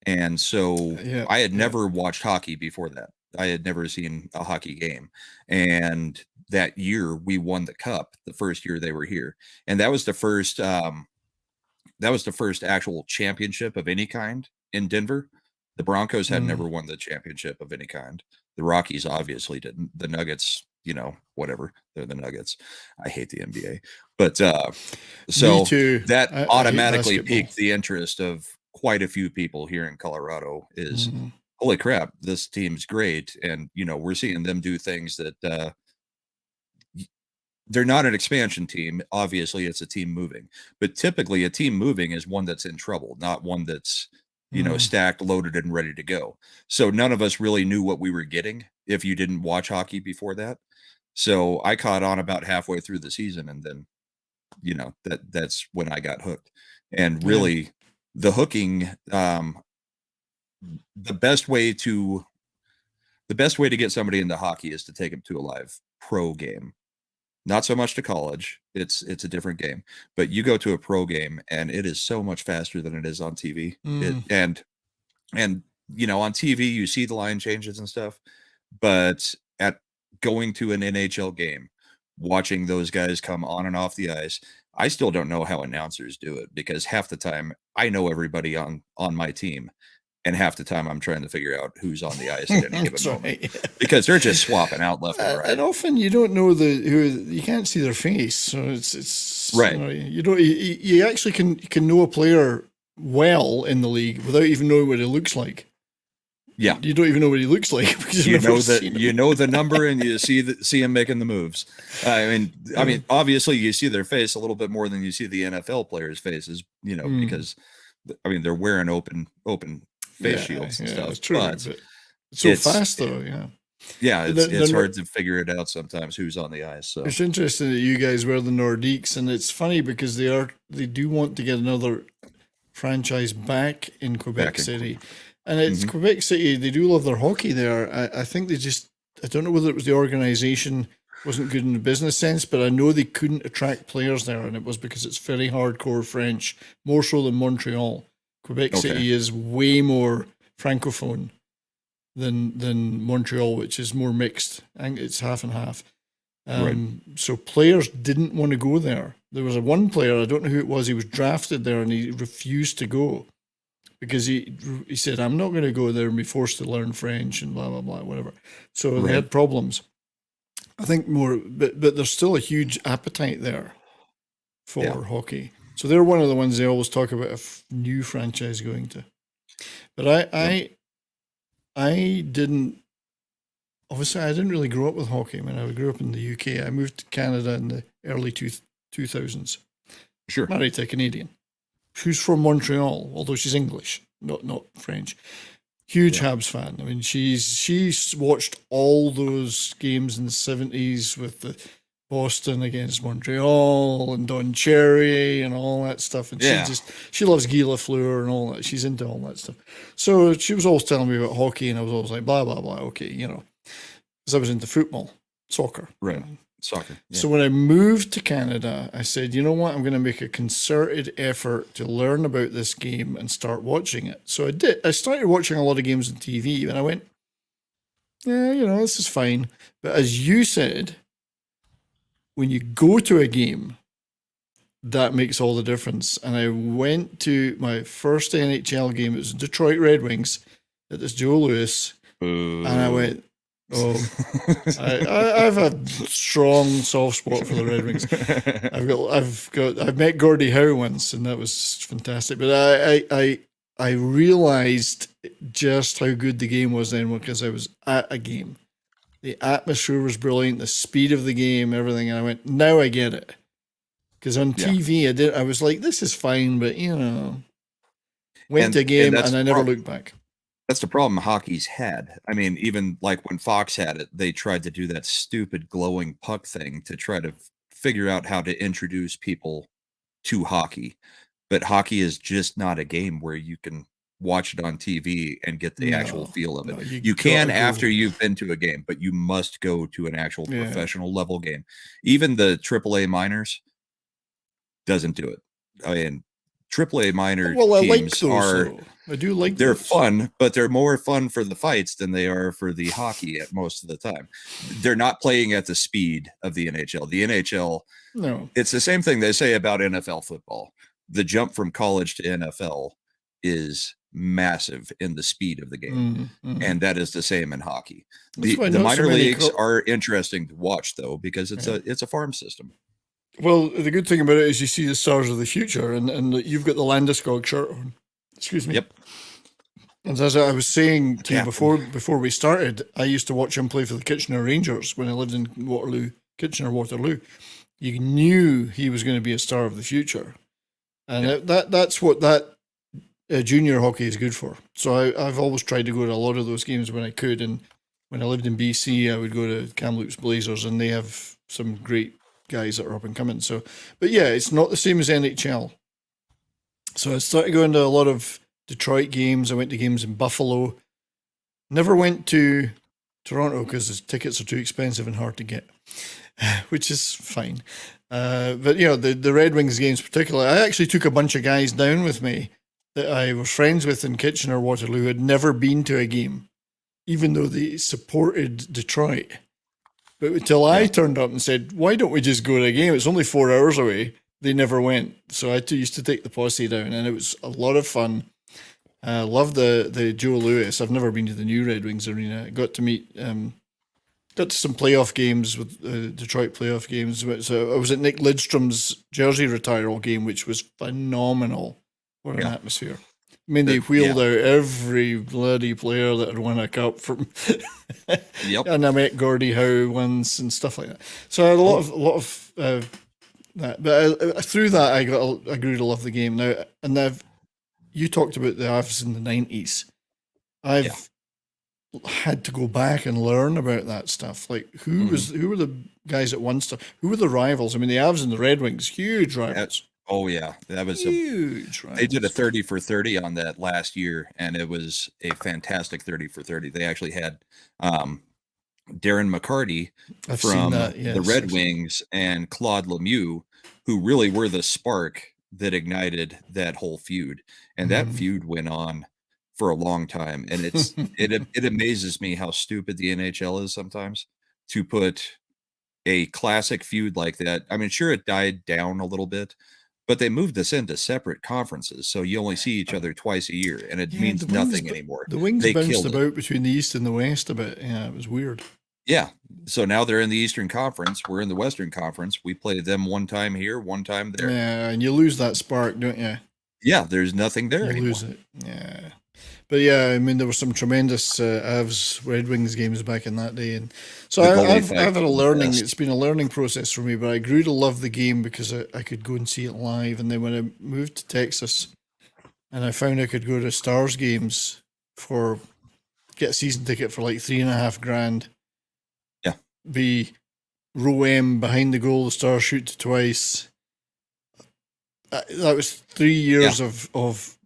And so I had never watched hockey before that. I had never seen a hockey game. And that year we won the cup, the first year they were here. And that was the first actual championship of any kind in Denver. The Broncos had never won the championship of any kind. The Rockies obviously didn't. The Nuggets, whatever. They're the Nuggets. I hate the NBA. But so that automatically piqued the interest of quite a few people here in Colorado is holy crap, this team's great. And, we're seeing them do things that they're not an expansion team. Obviously, it's a team moving. But typically a team moving is one that's in trouble, not one that's, stacked, loaded, and ready to go. So none of us really knew what we were getting if you didn't watch hockey before that. So I caught on about halfway through the season, and then, that's when I got hooked. And really, the hooking, the best way to get somebody into hockey is to take them to a live pro game. Not so much to college. It's a different game. But you go to a pro game and it is so much faster than it is on TV. And on TV you see the line changes and stuff, but at going to an NHL game, watching those guys come on and off the ice, I still don't know how announcers do it, because half the time I know everybody on my team, and half the time I'm trying to figure out who's on the ice at any given moment, because they're just swapping out left and right. And often you don't know you can't see their face, so it's right. You actually can know a player well in the league without even knowing what he looks like. Yeah, you don't even know what he looks like because you know the number, and you see him making the moves. I mean, obviously you see their face a little bit more than you see the NFL players' faces, because they're wearing open face shields and stuff. It's true, but it's so fast though. It's hard to figure it out sometimes who's on the ice. So it's interesting that you guys were the Nordiques, and it's funny because they do want to get another franchise back in Quebec City. And it's Quebec City. They do love their hockey there. I think I don't know whether it was the organization wasn't good in the business sense, but I know they couldn't attract players there, and it was because it's very hardcore French, more so than Montreal. Quebec City is way more francophone than Montreal, which is more mixed. I think it's half and half. So players didn't want to go there. There was one player, I don't know who it was, he was drafted there and he refused to go. Because he said, I'm not going to go there and be forced to learn French and blah, blah, blah, whatever. So they had problems. I think more, but there's still a huge appetite there for hockey. So they're one of the ones they always talk about a new franchise going to. But I didn't really grow up with hockey. I mean, I grew up in the UK. I moved to Canada in the early 2000s. Sure. Married to a Canadian who's from Montreal, although she's English, not French. Huge Habs fan. I mean, she's watched all those games in the 70s with the Boston against Montreal and Don Cherry and all that stuff. And she loves Guy Lafleur and all that. She's into all that stuff. So she was always telling me about hockey, and I was always like, blah, blah, blah. Okay, because I was into football, soccer. Right. Soccer. Yeah. So when I moved to Canada, I said, you know what? I'm going to make a concerted effort to learn about this game and start watching it. So I did. I started watching a lot of games on TV, and I went, yeah, this is fine. But as you said, when you go to a game, that makes all the difference. And I went to my first NHL game. It was Detroit Red Wings at this Joe Louis. And I went, I have a strong soft spot for the Red Wings. I've met Gordie Howe once, and that was fantastic. But I realized just how good the game was then because I was at a game. The atmosphere was brilliant, the speed of the game, everything. And I went, now I get it. Because on TV, I was like, this is fine, but went to a game and I never looked back. That's the problem hockey's had. I mean, even like when Fox had it, they tried to do that stupid glowing puck thing to try to figure out how to introduce people to hockey. But hockey is just not a game where you can watch it on TV and get the actual feel of it. You can after you've been to a game, but you must go to an actual professional level game. Even the AAA minors doesn't do it. I mean, AAA minor teams I do like they're fun, but they're more fun for the fights than they are for the hockey at most of the time. They're not playing at the speed of the NHL. The NHL, it's the same thing they say about NFL football. The jump from college to NFL is massive in the speed of the game. And that is the same in hockey. The minor leagues are interesting to watch though, because it's a farm system. Well, the good thing about it is you see the stars of the future, and you've got the Landeskog shirt on. Excuse me. Yep. And as I was saying to you before we started, I used to watch him play for the Kitchener Rangers when I lived in Waterloo. You knew he was going to be a star of the future. And that's what that junior hockey is good for. So I've always tried to go to a lot of those games when I could. And when I lived in BC, I would go to Kamloops Blazers, and they have some great guys that are up and coming. So, but yeah, it's not the same as NHL. So I started going to a lot of Detroit games. I went to games in Buffalo. Never went to Toronto because the tickets are too expensive and hard to get, which is fine. But the Red Wings games particularly, I actually took a bunch of guys down with me that I was friends with in Kitchener, Waterloo, who had never been to a game, even though they supported Detroit. But until I turned up and said, why don't we just go to a game? It's only 4 hours away. They never went. So I used to take the posse down, and it was a lot of fun. I love the Joe Louis. I've never been to the new Red Wings arena. I got to meet, got to some playoff games with Detroit playoff games. So I was at Nick Lidstrom's jersey retiral game, which was phenomenal. What an atmosphere. I mean, they wheeled out every bloody player that had won a cup from. And I met Gordie Howe once and stuff like that. So I had a lot of that. But through that, I grew to love the game. Now, and you talked about the Avs in the 90s. I've had to go back and learn about that stuff. Like who were the guys that won stuff? Who were the rivals? I mean, the Avs and the Red Wings, huge rivals. Oh yeah, that was huge. They did a 30 for 30 on that last year, and it was a fantastic 30 for 30. They actually had Darren McCarty from the Red Wings and Claude Lemieux, who really were the spark that ignited that whole feud, and that feud went on for a long time. And it amazes me how stupid the NHL is sometimes to put a classic feud like that. I mean, sure, it died down a little bit, but they moved us into separate conferences, so you only see each other twice a year, and it means nothing anymore. The Wings bounced about between the East and the West a bit. Yeah, it was weird. Yeah, so now they're in the Eastern Conference. We're in the Western Conference. We played them one time here, one time there. Yeah, and you lose that spark, don't you? Yeah, there's nothing there anymore. You lose it. Yeah. But yeah, I mean, there were some tremendous Avs Red Wings games back in that day, and so The goalie I've fight had a was the learning. best. It's been a learning process for me, but I grew to love the game because I could go and see it live. And then when I moved to Texas, and I found I could go to Stars games get a season ticket for like $3,500. Yeah. Be row M behind the goal, the Stars shoot twice. That was 3 years of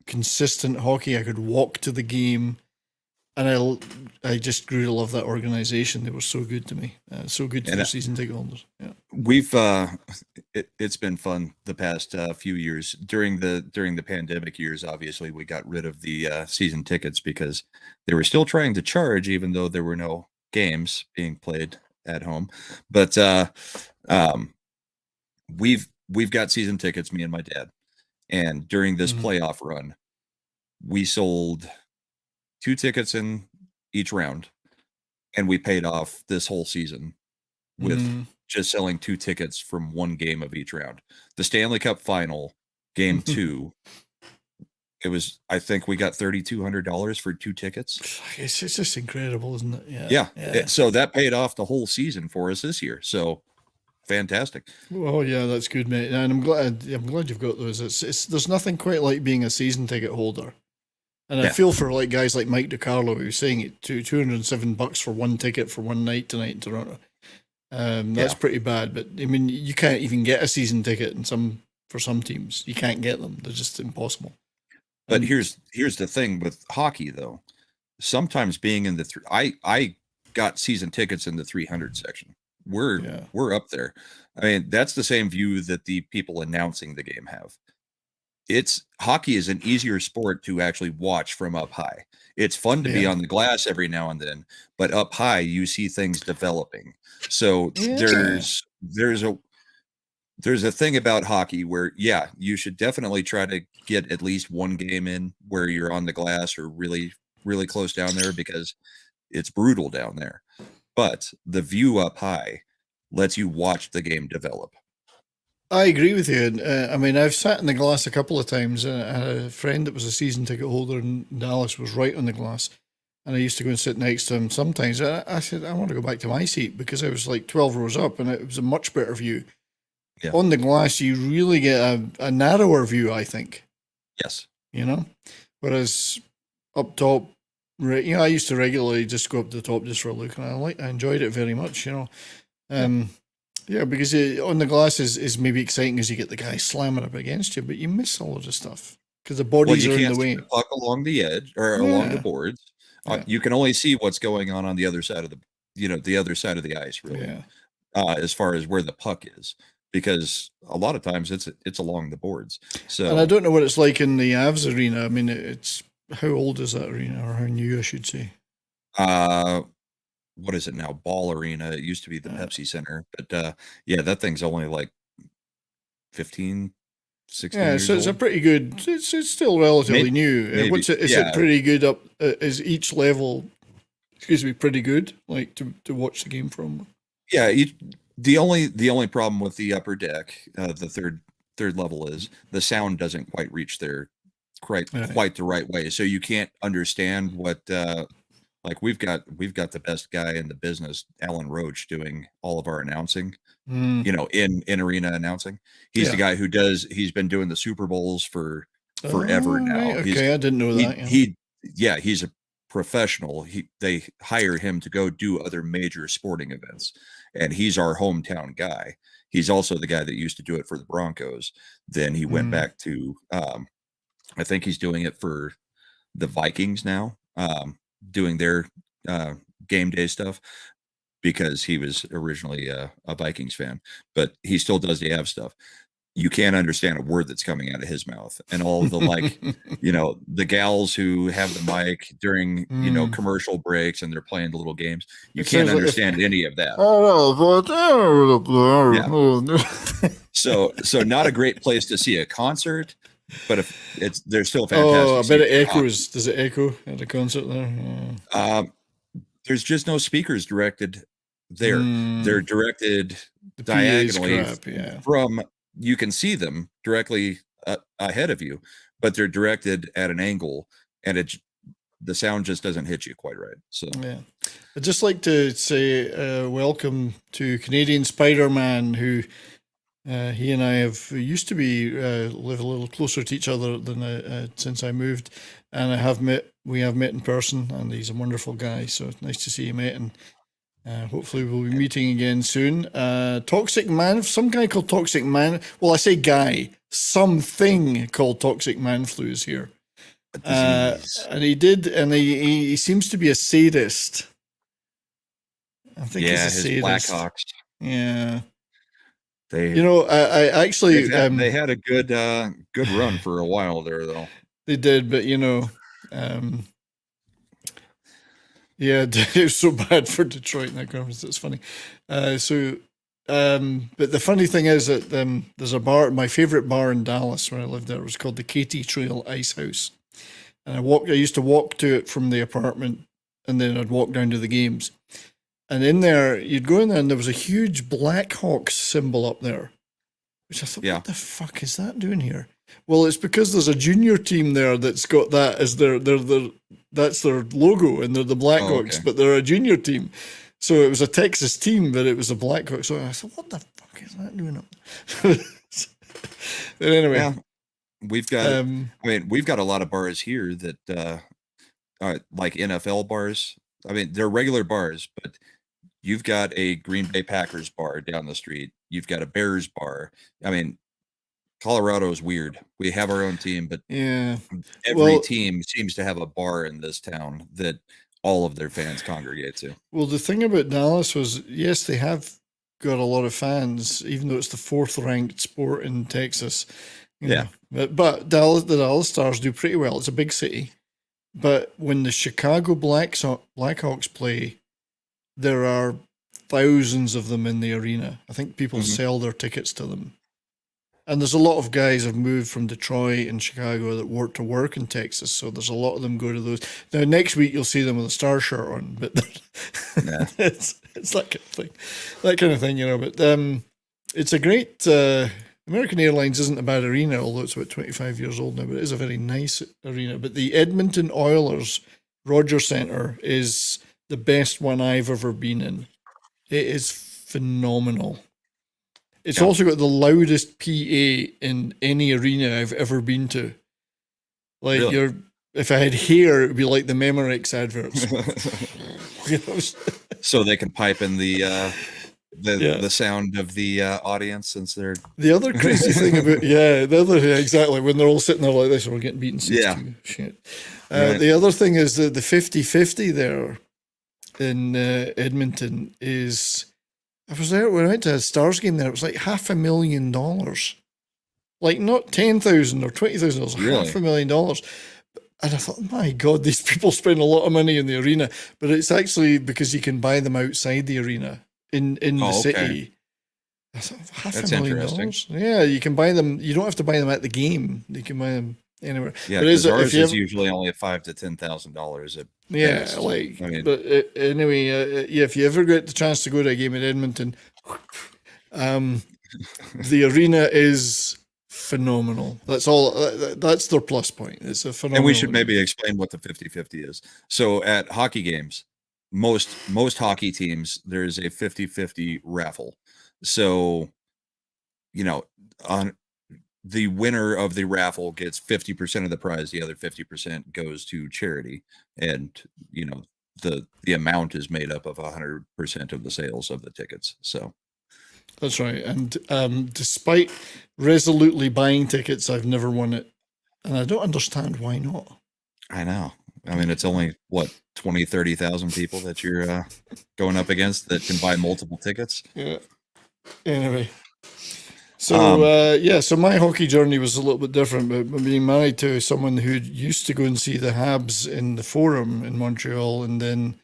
consistent hockey. I could walk to the game, and I just grew to love that organization. They were so good to me, so good to the season ticket holders. Yeah, we've it's been fun the past few years during the pandemic years. Obviously, we got rid of the season tickets because they were still trying to charge, even though there were no games being played at home. But we've got season tickets, me and my dad, and during this playoff run, we sold 2 tickets in each round, and we paid off this whole season with just selling 2 tickets from 1 game of each round. The Stanley Cup final, game 2, it was, I think we got $3,200 for 2 tickets. It's just incredible, isn't it? Yeah. So that paid off the whole season for us this year. So fantastic. Oh yeah, that's good, mate. And I'm glad you've got those. It's there's nothing quite like being a season ticket holder. And I feel for like guys like Mike DiCarlo, who's saying it $207 for 1 ticket for 1 night tonight in Toronto. That's pretty bad. But I mean, you can't even get a season ticket for some teams. You can't get them. They're just impossible. But here's the thing with hockey, though. Sometimes being in I got season tickets in the 300 section. We're up there. I mean, that's the same view that the people announcing the game have. Hockey is an easier sport to actually watch from up high. It's fun to be on the glass every now and then, but up high you see things developing. So there's a thing about hockey where you should definitely try to get at least 1 game in where you're on the glass or really, really close down there, because it's brutal down there. But the view up high lets you watch the game develop. I agree with you. I mean, I've sat in the glass a couple of times. I had a friend that was a season ticket holder in Dallas, was right on the glass. And I used to go and sit next to him sometimes. I said, I want to go back to my seat, because I was like 12 rows up and it was a much better view. Yeah. On the glass, you really get a narrower view, I think. Yes. Whereas up top, I used to regularly just go up to the top just for a look, and I enjoyed it very much, Yeah, because on the glass is maybe exciting as you get the guy slamming up against you, but you miss all of the stuff because the bodies are in the way. You can't see the puck along the edge or along the boards. You can only see what's going on the other side of the other side of the ice, really, as far as where the puck is, because a lot of times it's along the boards. So, and I don't know what it's like in the Avs arena. I mean, how old is that arena, or how new, I should say? What is it now? Ball Arena. It used to be the Pepsi Center, but that thing's only like 15, 16 years so it's old. a pretty good. It's still relatively new. Maybe. Is it pretty good up? Is each level, pretty good? Like to watch the game from? Yeah. The only problem with the upper deck, the third level, is the sound doesn't quite reach there quite the right way, so you can't understand what. Like we've got the best guy in the business, Alan Roach, doing all of our announcing, in arena announcing. He's the guy he's been doing the Super Bowls for forever now. Right. Okay, I didn't know that. He's a professional. They hire him to go do other major sporting events, and he's our hometown guy. He's also the guy that used to do it for the Broncos. Then he went back to, I think he's doing it for the Vikings now. Doing their game day stuff, because he was originally a Vikings fan, but he still does the Avs stuff. You can't understand a word that's coming out of his mouth, and all of the the gals who have the mic during commercial breaks and they're playing the little games. You can't understand any of that. So not a great place to see a concert. But if they're still fantastic. I bet it echoes. Does it echo at a concert there? Yeah. There's just no speakers directed there. They're directed diagonally from. You can see them directly ahead of you, but they're directed at an angle, and the sound just doesn't hit you quite right. So yeah, I'd just like to say welcome to Canadian Spider-Man, who he and I used to be live a little closer to each other than since I moved, and we have met in person, and he's a wonderful guy. So it's nice to see you, mate, and hopefully we'll be meeting again soon. Toxic Man, some guy called Toxic Man. Well, I say guy, something called Toxic Man Flu is here. And he seems to be a sadist. I think he's a sadist. Blackhawks. Yeah. I actually they had a good run for a while there, though. They did, but yeah, it was so bad for Detroit in that conference. It's funny. But the funny thing is that there's a bar, my favorite bar in Dallas when I lived there, was called the Katy Trail Ice House. And I used to walk to it from the apartment, and then I'd walk down to the games. And in there, you'd go in there, and there was a huge Blackhawks symbol up there, which I thought, what the fuck is that doing here? Well, it's because there's a junior team there that's got that as that's their logo, and they're the Blackhawks, but they're a junior team. So it was a Texas team, but it was a Blackhawks. So I thought, what the fuck is that doing up there? But anyway. Yeah. We've got, we've got a lot of bars here that are like NFL bars. I mean, they're regular bars, but you've got a Green Bay Packers bar down the street. You've got a Bears bar. I mean, Colorado is weird. We have our own team, but every team seems to have a bar in this town that all of their fans congregate to. Well, the thing about Dallas was, yes, they have got a lot of fans, even though it's the 4th ranked sport in Texas. You know. But the Dallas Stars do pretty well. It's a big city. But when the Chicago Blackhawks play, there are thousands of them in the arena. I think people sell their tickets to them. And there's a lot of guys have moved from Detroit and Chicago that work in Texas. So there's a lot of them go to those. Now, next week, you'll see them with a Star shirt on. But it's that kind of thing. That kind of thing, But it's a great... American Airlines isn't a bad arena, although it's about 25 years old now, but it is a very nice arena. But the Edmonton Oilers Rogers Centre is the best one I've ever been in. It is phenomenal. It's also got the loudest PA in any arena I've ever been to. Like, if I had hair, it would be like the Memorex adverts. So they can pipe in the sound of the audience since they're the other crazy thing about exactly when they're all sitting there like this, we're getting beaten 6-2. Shit. The other thing is that the 50-50 there in Edmonton is, I was there when I went to a Stars game there, it was like $500,000, like not 10,000 or 20,000, it was $500,000. And I thought, my God, these people spend a lot of money in the arena, but it's actually because you can buy them outside the arena. In the city. I thought, $500,000. Yeah, you can buy them. You don't have to buy them at the game. You can buy them anywhere. Yeah, because ours is usually only $5,000 to $10,000. Anyway, if you ever get the chance to go to a game in Edmonton, the arena is phenomenal. That's all. That's their plus point. It's a phenomenal. And we should maybe explain what the 50-50 is. So at hockey games, most hockey teams, there's a 50-50 raffle. So, on the winner of the raffle gets 50% of the prize. The other 50% goes to charity. And, the amount is made up of 100% of the sales of the tickets. So that's right. And despite resolutely buying tickets, I've never won it. And I don't understand why not. I know. I mean, it's only, 20,000-30,000 people that you're going up against that can buy multiple tickets. Yeah. Anyway. So, so my hockey journey was a little bit different, but being married to someone who used to go and see the Habs in the Forum in Montreal, and then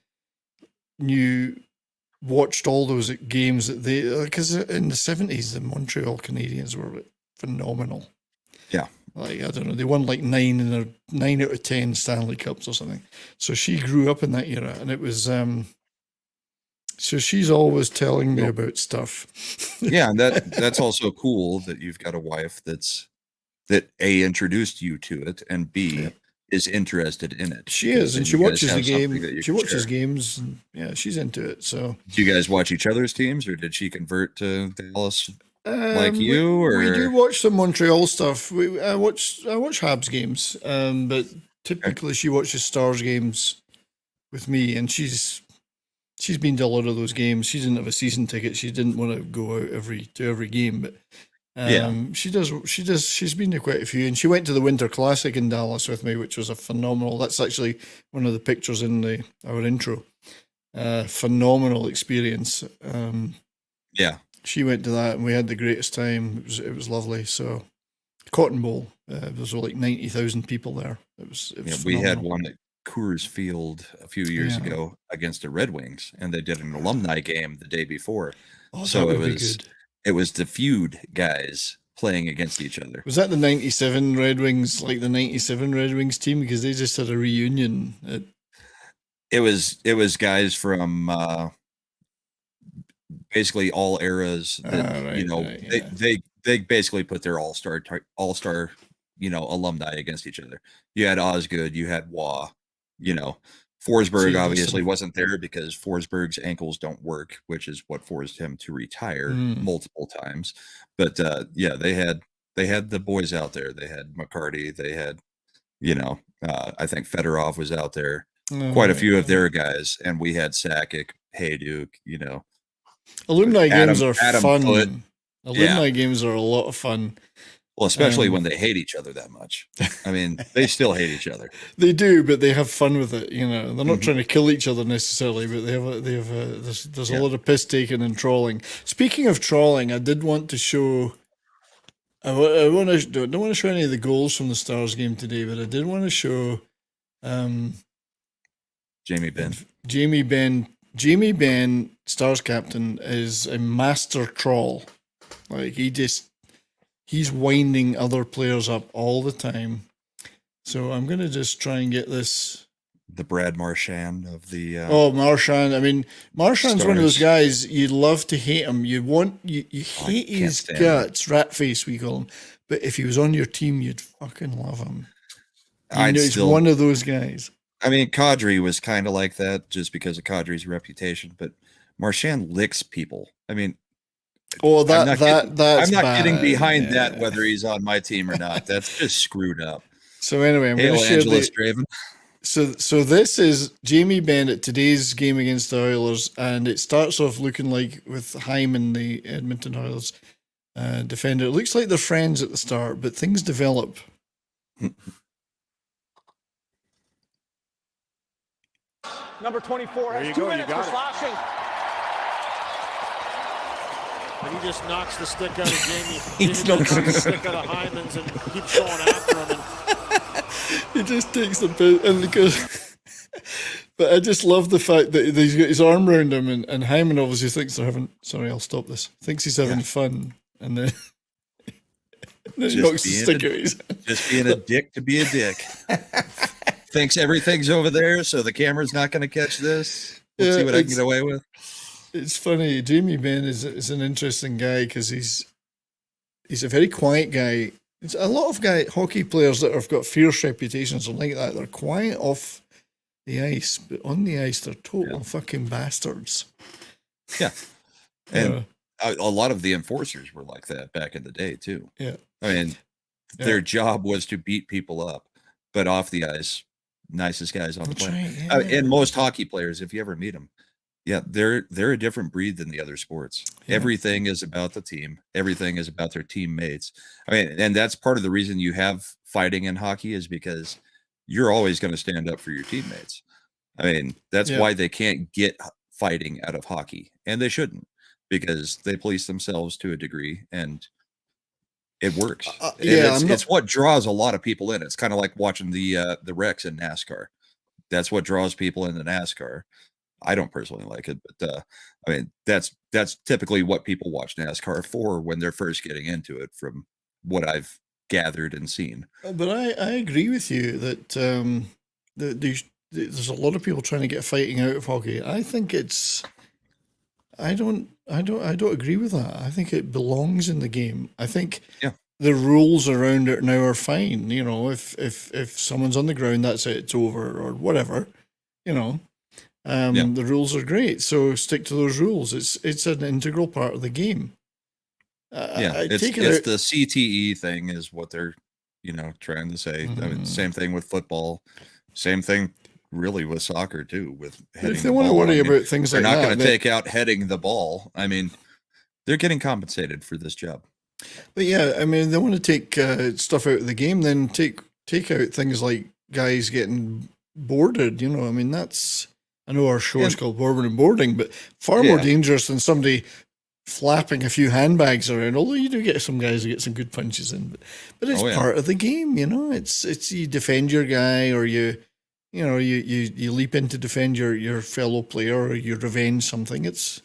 watched all those games that because in the 70s, the Montreal Canadiens were phenomenal. Yeah. Like, I don't know, they won like 9 out of 10 Stanley Cups or something. So she grew up in that era, and it was, so she's always telling me about stuff. Yeah, and that's also cool that you've got a wife that A, introduced you to it, and B, is interested in it. She is, and she watches the game. She watches games, and yeah, she's into it. So, do you guys watch each other's teams, or did she convert to Dallas like you? Or we do watch some Montreal stuff. I watch Habs games, but typically she watches Stars games with me, and she's been to a lot of those games. She didn't have a season ticket. She didn't want to go out to every game, but she does. She's been to quite a few, and she went to the Winter Classic in Dallas with me, which was a phenomenal. That's actually one of the pictures in our intro. Phenomenal experience. She went to that, and we had the greatest time. It was lovely. So, Cotton Bowl. There was like 90,000 people there. It was we had one at Coors Field a few years ago against the Red Wings, and they did an alumni game the day before. Oh, so it was the feud guys playing against each other. Was that the 97 Red Wings, like the 97 Red Wings team? Because they just had a reunion. It was guys from basically all eras that, they basically put their all-star alumni against each other. You had Osgood, you had Waugh, Forsberg obviously wasn't there because Forsberg's ankles don't work, which is what forced him to retire multiple times. But they had the boys out there. They had McCarty. They had, I think Fedorov was out there. Quite a few of their guys, and we had Sakic, Hayduk. Alumni games are fun. Alumni games are a lot of fun. Well, especially when they hate each other that much. I mean, they still hate each other. They do, but they have fun with it. They're not trying to kill each other necessarily, but there's a lot of piss taking and trolling. Speaking of trolling, I did want to show. I don't want to show any of the goals from the Stars game today, but I did want to show. Jamie Benn. Jamie Benn, Stars captain, is a master troll. Like he's winding other players up all the time. So I'm gonna just try and get this. The Brad Marchand of the Marchand. I mean, Marchand's one of those guys you love to hate him. You hate his guts, rat face we call him. But if he was on your team, you'd fucking love him. He's one of those guys. I mean, Kadri was kind of like that just because of Kadri's reputation, but Marchand licks people. I mean, I'm not getting behind that whether he's on my team or not. That's just screwed up. So anyway, I'm going to share Draven. So this is Jamie Benn at today's game against the Oilers, and it starts off looking like with Hyman, the Edmonton Oilers defender. It looks like they're friends at the start, but things develop. Number 24 has 2 minutes for slashing. And he just knocks the stick out of Jamie. He knocks the stick out of Hyman's and keeps going after him. He just takes the bit and because. But I just love the fact that he's got his arm around him, and Hyman obviously thinks they're having. Sorry, I'll stop this. Thinks he's having fun, and then he knocks the stick out of his hand. Just being a dick to be a dick. Thinks everything's over there, so the camera's not going to catch this. Let's see what I can get away with. It's funny. Jamie Benn is an interesting guy because he's a very quiet guy. It's a lot of hockey players that have got fierce reputations and like that. They're quiet off the ice, but on the ice, they're total fucking bastards. Yeah, and a lot of the enforcers were like that back in the day too. Yeah, I mean, their job was to beat people up, but off the ice, nicest guys on the planet. Right, and most hockey players, if you ever meet them, they're a different breed than the other sports. Yeah. Everything is about the team. Everything is about their teammates. I mean, and that's part of the reason you have fighting in hockey is because you're always going to stand up for your teammates. I mean, that's why they can't get fighting out of hockey, and they shouldn't, because they police themselves to a degree, and it works. It's what draws a lot of people in. It's kind of like watching the wrecks in NASCAR. That's what draws people into NASCAR. I don't personally like it, but I mean, that's typically what people watch NASCAR for when they're first getting into it, from what I've gathered and seen. But I agree with you that there's a lot of people trying to get fighting out of hockey. I think I don't agree with that. I think it belongs in the game. I think the rules around it now are fine. You know, if someone's on the ground, that's it, it's over, or whatever. You know, the rules are great, so stick to those rules. It's an integral part of the game. It's the CTE thing is what they're, trying to say. I mean, same thing with football, same thing really with soccer too. With heading if they want to worry about things like that, they're not going to take out heading the ball. I mean, they're getting compensated for this job. But yeah, I mean, they want to take stuff out of the game, then take out things like guys getting boarded. You know, I mean, I know our show is called Bourbon and Boarding, but far more dangerous than somebody flapping a few handbags around. Although you do get some guys who get some good punches in, but it's part of the game. You know, it's you defend your guy, or you leap in to defend your fellow player, or you revenge something. It's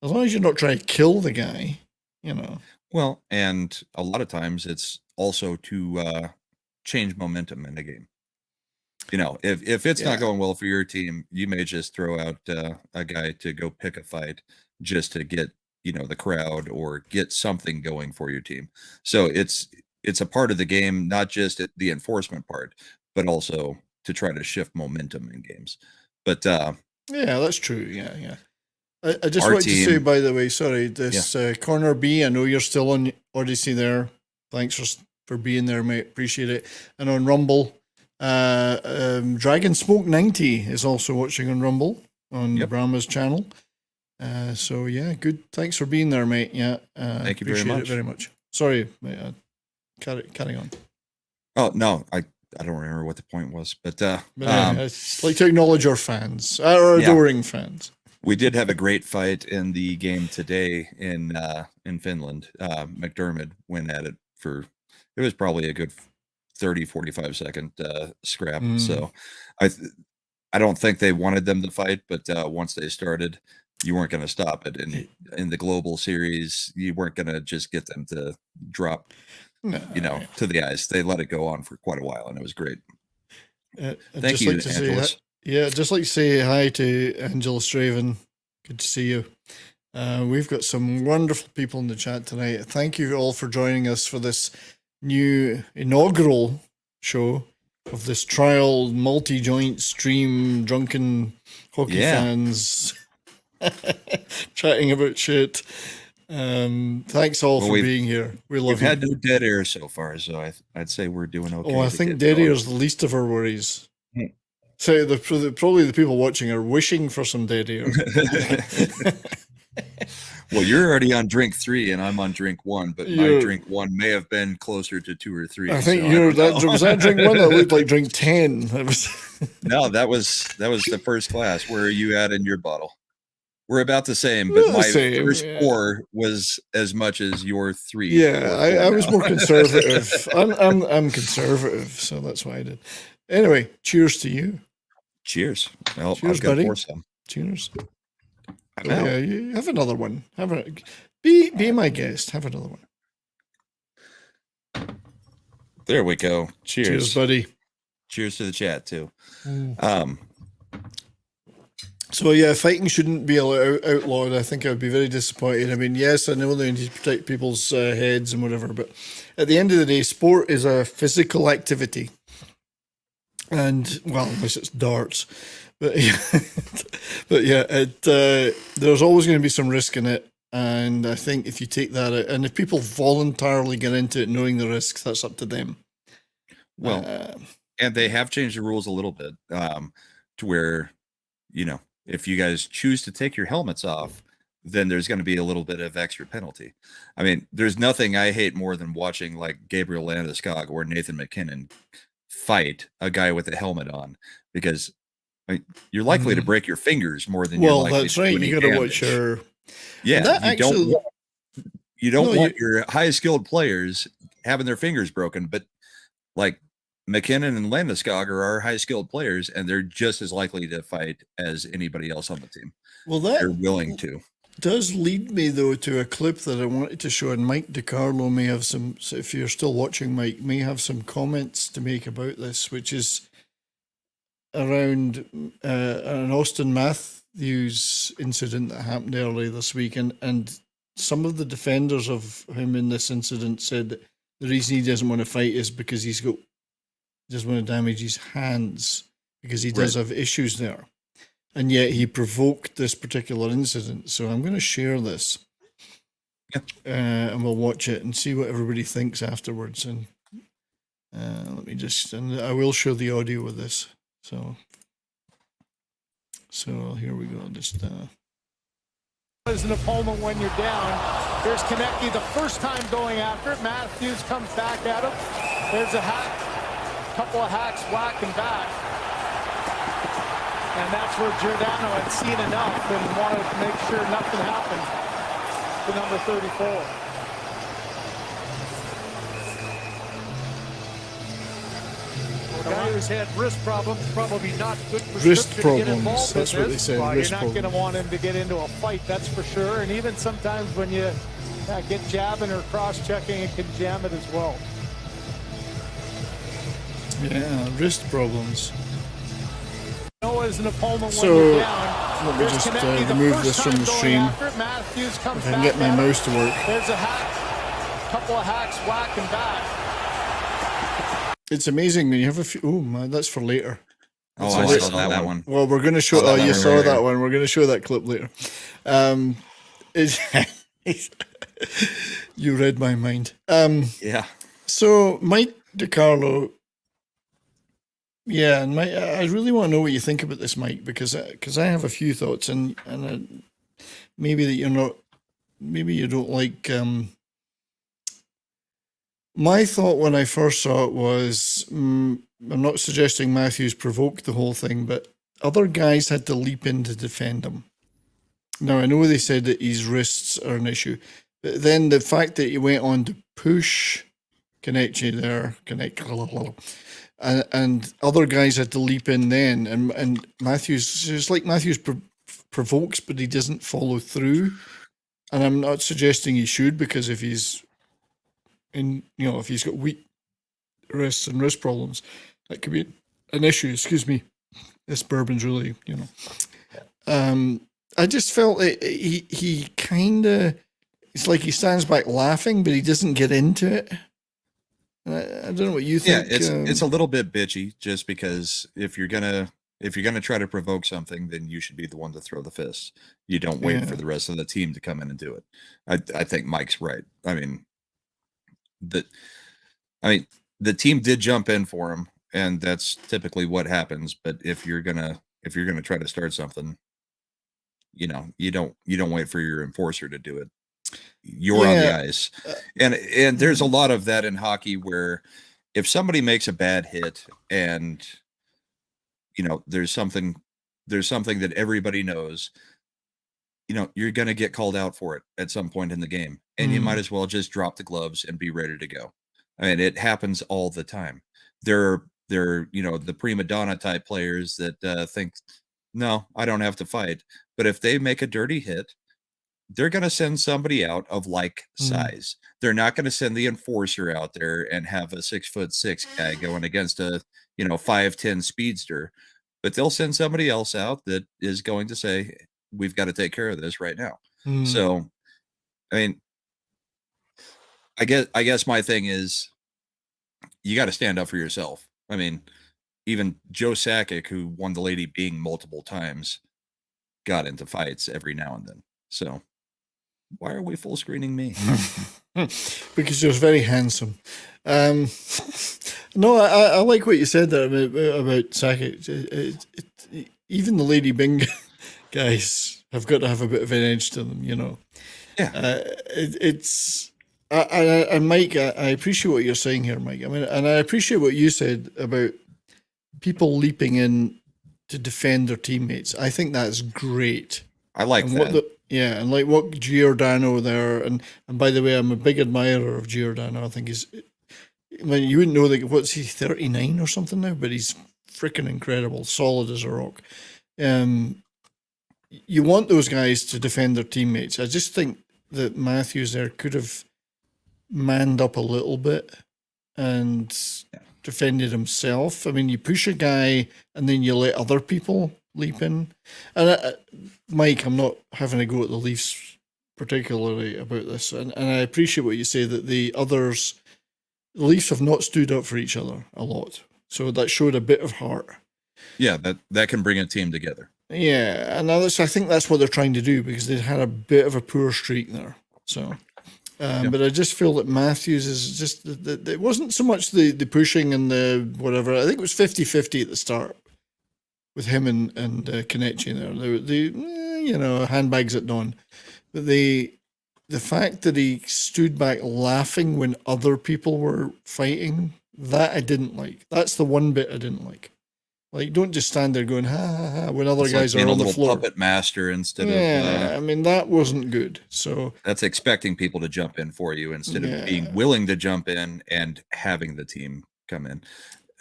as long as you're not trying to kill the guy, you know. Well, and a lot of times it's also to change momentum in the game. You know, if it's not going well for your team, you may just throw out a guy to go pick a fight just to get, the crowd or get something going for your team. So it's a part of the game, not just the enforcement part, but also to try to shift momentum in games. But yeah, that's true. Yeah. I just wanted to say, by the way, sorry, this Corner B, I know you're still on Odyssey there. Thanks for being there, mate. Appreciate it. And on Rumble, Dragon Smoke 90 is also watching on Rumble on Brahma's channel. So yeah, good. Thanks for being there, mate. Yeah, thank you very much. It very much. Sorry, mate, carry on. Oh no, I don't remember what the point was, but it's like to acknowledge our fans, our adoring fans. We did have a great fight in the game today in Finland. McDermott went at it it was probably a good 30-45 second scrap. So I don't think they wanted them to fight, but once they started, you weren't going to stop it. In the global series, you weren't going to just get them to drop, to the ice. They let it go on for quite a while, and it was great. Thank you, Angela. Just like to say hi to Angela Straven. Good to see you. We've got some wonderful people in the chat tonight. Thank you all for joining us for this new inaugural show of this trial multi-joint stream drunken hockey fans chatting about shit. Thanks all for being here. We've had no dead air so far, so I'd say we're doing okay. Oh, I think dead air is the least of our worries. So probably the people watching are wishing for some dead air. Well, you're already on drink 3 and I'm on drink 1, but my drink 1 may have been closer to 2 or 3. I think was that drink 1 that looked like drink 10. No, that was the first class. Where are you at in your bottle? We're about the same, but my first 4 was as much as your 3. Yeah, I was more conservative. I'm conservative, so that's why I did. Anyway, cheers to you. Cheers. Well, cheers, I've got buddy. more some. Cheers. Yeah, you have another one. Be my guest. Have another one. There we go. Cheers. Cheers, buddy. Cheers to the chat too. So yeah, fighting shouldn't be outlawed. I think I would be very disappointed. I mean, yes, I know they need to protect people's heads and whatever, but at the end of the day, sport is a physical activity. And well, unless it's darts, but there's always going to be some risk in it. And I think if you take that out, and if people voluntarily get into it knowing the risks, that's up to them. Well, and they have changed the rules a little bit to where, if you guys choose to take your helmets off, then there's going to be a little bit of extra penalty. I mean, there's nothing I hate more than watching like Gabriel Landeskog or Nathan MacKinnon fight a guy with a helmet on, because you're likely to break your fingers more than you're likely that's to right. do any You got to damage. watch your you don't want your high skilled players having their fingers broken, but like McKinnon and Landeskog are our high skilled players, and they're just as likely to fight as anybody else on the team. Well, they're willing to. Does lead me though to a clip that I wanted to show, and Mike DiCarlo may have some. So if you're still watching, Mike may have some comments to make about this, which is around an Austin Matthews incident that happened earlier this week, and some of the defenders of him in this incident said that the reason he doesn't want to fight is because he doesn't want to damage his hands because he does have issues there. And yet he provoked this particular incident. So I'm going to share this. And we'll watch it and see what everybody thinks afterwards. And let me just, and I will show the audio with this. So here we go. Just as an opponent when you're down. There's Konecny the first time going after it. Matthews comes back at him. There's a couple of hacks whacking back. And that's where Giordano had seen enough and wanted to make sure nothing happened to number 34. The guy who's had wrist problems, probably not good wrist prescription to get problems. involved That's in what they this. said. Well, wrist you're not going to problems. want him to get into a fight, that's for sure. And even sometimes when you get jabbing or cross-checking, it can jam it as well. Yeah, wrist problems. As an opponent So, when you're down. let me just remove this from the stream. Matthews comes If I can get my mouse to work. There's a couple of hacks whacking back. It's amazing when you have a few. Oh man, that's for later. Oh, I saw that one. Well, we're going to show. Oh, Oh, that you one, saw right. that one. We're going to show that clip later. You read my mind. Yeah. So Mike DiCarlo. Yeah, and Mike, I really want to know what you think about this, Mike, because I have a few thoughts, and maybe that you're not, maybe you don't like. My thought when I first saw it was, I'm not suggesting Matthews provoked the whole thing, but other guys had to leap in to defend him. Now, I know they said that his wrists are an issue, but then the fact that he went on to push and other guys had to leap in then, and Matthews, it's like Matthews provokes, but he doesn't follow through. And I'm not suggesting he should, because if he's if he's got weak wrists and wrist problems, that could be an issue. Excuse me. This bourbon's really, I just felt he kind of, it's like he stands back laughing, but he doesn't get into it. I don't know what you think. Yeah, it's a little bit bitchy, just because if you're gonna try to provoke something, then you should be the one to throw the fist. You don't wait for the rest of the team to come in and do it. I think Mike's right. I mean, the team did jump in for him, and that's typically what happens. But if you're gonna try to start something, you don't wait for your enforcer to do it. You're on the ice. And there's a lot of that in hockey, where if somebody makes a bad hit and there's something that everybody knows, you're going to get called out for it at some point in the game, and you might as well just drop the gloves and be ready to go. I mean, it happens all the time. There are the prima donna type players that think, no, I don't have to fight. But if they make a dirty hit, they're going to send somebody out of like size. They're not going to send the enforcer out there and have a 6'6" guy going against a 5'10" speedster, but they'll send somebody else out that is going to say, we've got to take care of this right now. So, I mean, I guess my thing is, you got to stand up for yourself. I mean, even Joe Sakic, who won the Lady Byng multiple times, got into fights every now and then. So why are we full screening me? Because you're very handsome. No, I like what you said there about Sakic. Even the Lady Byng guys have got to have a bit of an edge to them, Yeah. And Mike, I appreciate what you're saying here, Mike. I mean, and I appreciate what you said about people leaping in to defend their teammates. I think that's great. I like that. And like what Giordano there, and by the way, I'm a big admirer of Giordano. I think he's, I mean, you wouldn't know that, what's he, 39 or something now, but he's freaking incredible, solid as a rock. You want those guys to defend their teammates. I just think that Matthews there could have manned up a little bit and defended himself. I mean, you push a guy and then you let other people leap in. And Mike, I'm not having a go at the Leafs particularly about this, and I appreciate what you say, that the others the Leafs have not stood up for each other a lot. So that showed a bit of heart. Yeah, that can bring a team together. Yeah, and I think that's what they're trying to do because they had a bit of a poor streak there. So, but I just feel that Matthews is just, it wasn't so much the pushing and the whatever. I think it was 50-50 at the start with him and Kenichi there. The handbags at dawn. But the fact that he stood back laughing when other people were fighting, that I didn't like. That's the one bit I didn't like. Like, don't just stand there going, ha, ha, ha, when other guys are on the floor. Puppet master instead of... I mean, that wasn't good. So that's expecting people to jump in for you instead of being willing to jump in and having the team come in.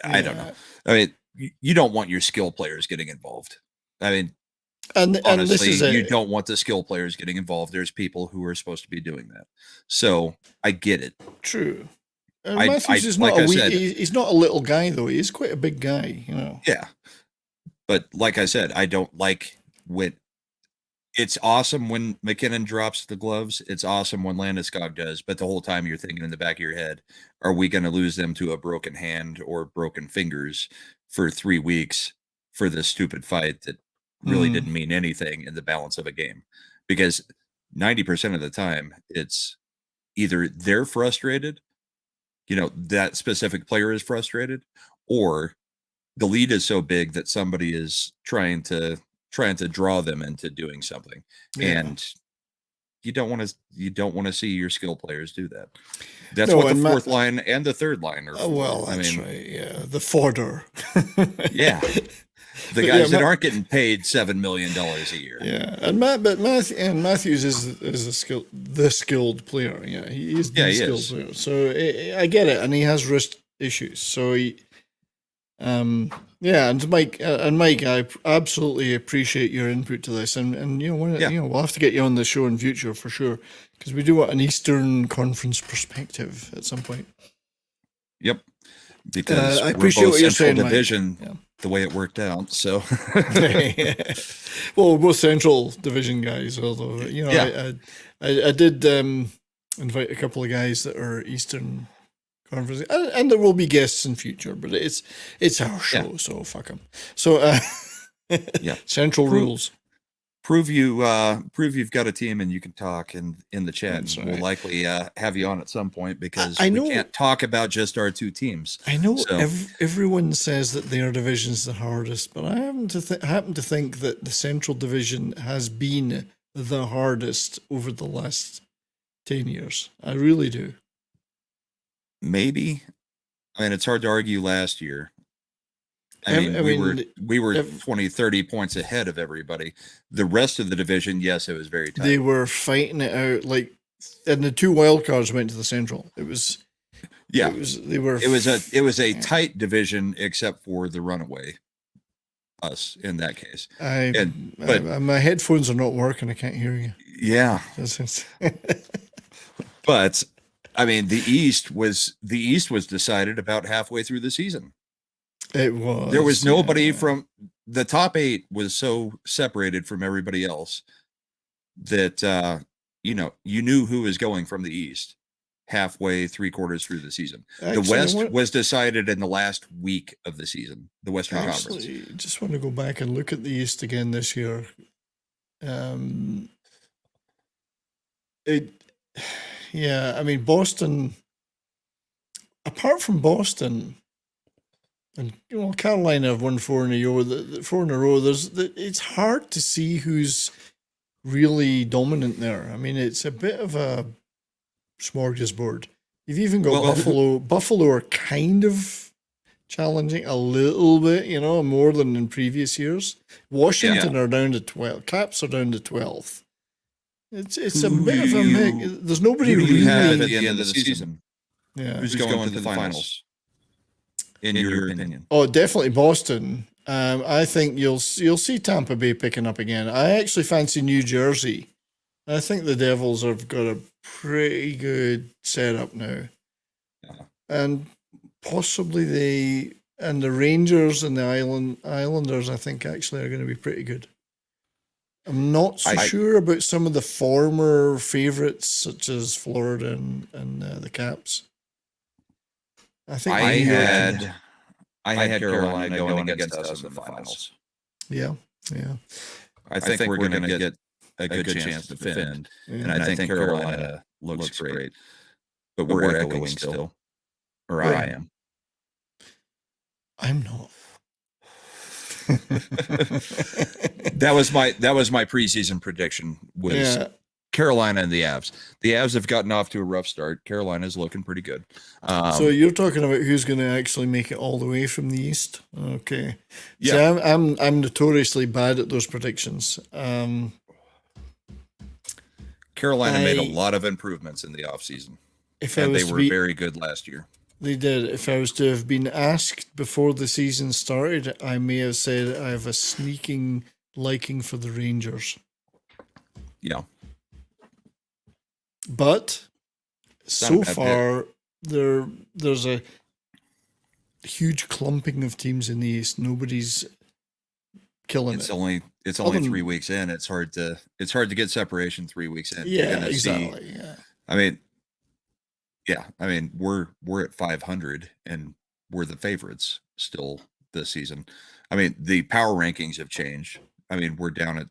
I don't know. I mean, you don't want your skill players getting involved. I mean, honestly, you don't want the skill players getting involved. There's people who are supposed to be doing that. So I get it. True. And Matthews is not he's not a little guy, though. He's quite a big guy, you know. Yeah. But like I said, I don't like when it's awesome when McKinnon drops the gloves. It's awesome when Landeskog does. But the whole time you're thinking in the back of your head, are we going to lose them to a broken hand or broken fingers for 3 weeks for this stupid fight that really didn't mean anything in the balance of a game? Because 90% of the time, it's either they're frustrated, that specific player is frustrated, or the lead is so big that somebody is trying to draw them into doing something. Yeah. And you don't want to see your skill players do that. That's what the fourth line and the third line are for. Well, that's right. Yeah. The forder. Yeah. The guys that aren't getting paid $7 million a year. Yeah, and Matthews is the skilled player. Yeah, he is the skilled player. So I get it, and he has wrist issues. So and Mike, I absolutely appreciate your input to this, and we'll have to get you on the show in future for sure, because we do want an Eastern Conference perspective at some point. Yep, because I appreciate what you're saying, division. Mike. The way it worked out, so well, we're both Central Division guys, although I did invite a couple of guys that are Eastern Conference, and there will be guests in future, but it's our show, so fuck them. So Central rules. Prove you've got a team and you can talk in the chat. Right. We'll likely have you on at some point, because we can't talk about just our two teams. I know everyone says that their division's the hardest, but I happen to think that the Central Division has been the hardest over the last 10 years. I really do. Maybe. I mean, it's hard to argue last year. We were 20, 30 points ahead of everybody. The rest of the division, yes, it was very tight. They were fighting it out, and the two wild cards went to the Central. It was a tight division, except for the runaway, us in that case. My headphones are not working. I can't hear you. Yeah. But I mean, the East was decided about halfway through the season. It was. There was nobody from the top 8 was so separated from everybody else that you knew who was going from the East halfway, 3/4 through the season. Actually, the West was decided in the last week of the season. The Western Conference. I just want to go back and look at the East again this year. I mean, Boston. Apart from Boston. And Carolina have won 4 in a row. It's hard to see who's really dominant there. I mean, it's a bit of a smorgasbord. You've even got Buffalo. Buffalo are kind of challenging a little bit, more than in previous years. Washington are down to 12. Caps are down to 12th. It's a bit of a mix. There's nobody really at the end of the season. Yeah, who's going to the finals? In your opinion? Oh, definitely Boston. I think you'll see Tampa Bay picking up again. I actually fancy New Jersey. I think the Devils have got a pretty good setup now. Yeah. And possibly the Rangers and the Islanders, I think, actually are going to be pretty good. I'm not so sure about some of the former favorites, such as Florida and the Caps. I think I had Carolina going against us in the finals. Yeah. I think we're going to get a good chance to defend, and I think Carolina looks great. But we're echoing still, or I am. I'm not. That was my preseason prediction was Carolina and the Avs. The Avs have gotten off to a rough start. Carolina's looking pretty good. So you're talking about who's going to actually make it all the way from the East? Okay. Yeah. So I'm notoriously bad at those predictions. Carolina made a lot of improvements in the offseason. And they were very good last year. They did. If I was to have been asked before the season started, I may have said I have a sneaking liking for the Rangers. Yeah. But so far, there's a huge clumping of teams in the East. Nobody's killing it. It's only 3 weeks in. It's hard to get separation 3 weeks in. Yeah, exactly. I mean, we're at 500 and we're the favorites still this season. I mean, the power rankings have changed. I mean, we're down at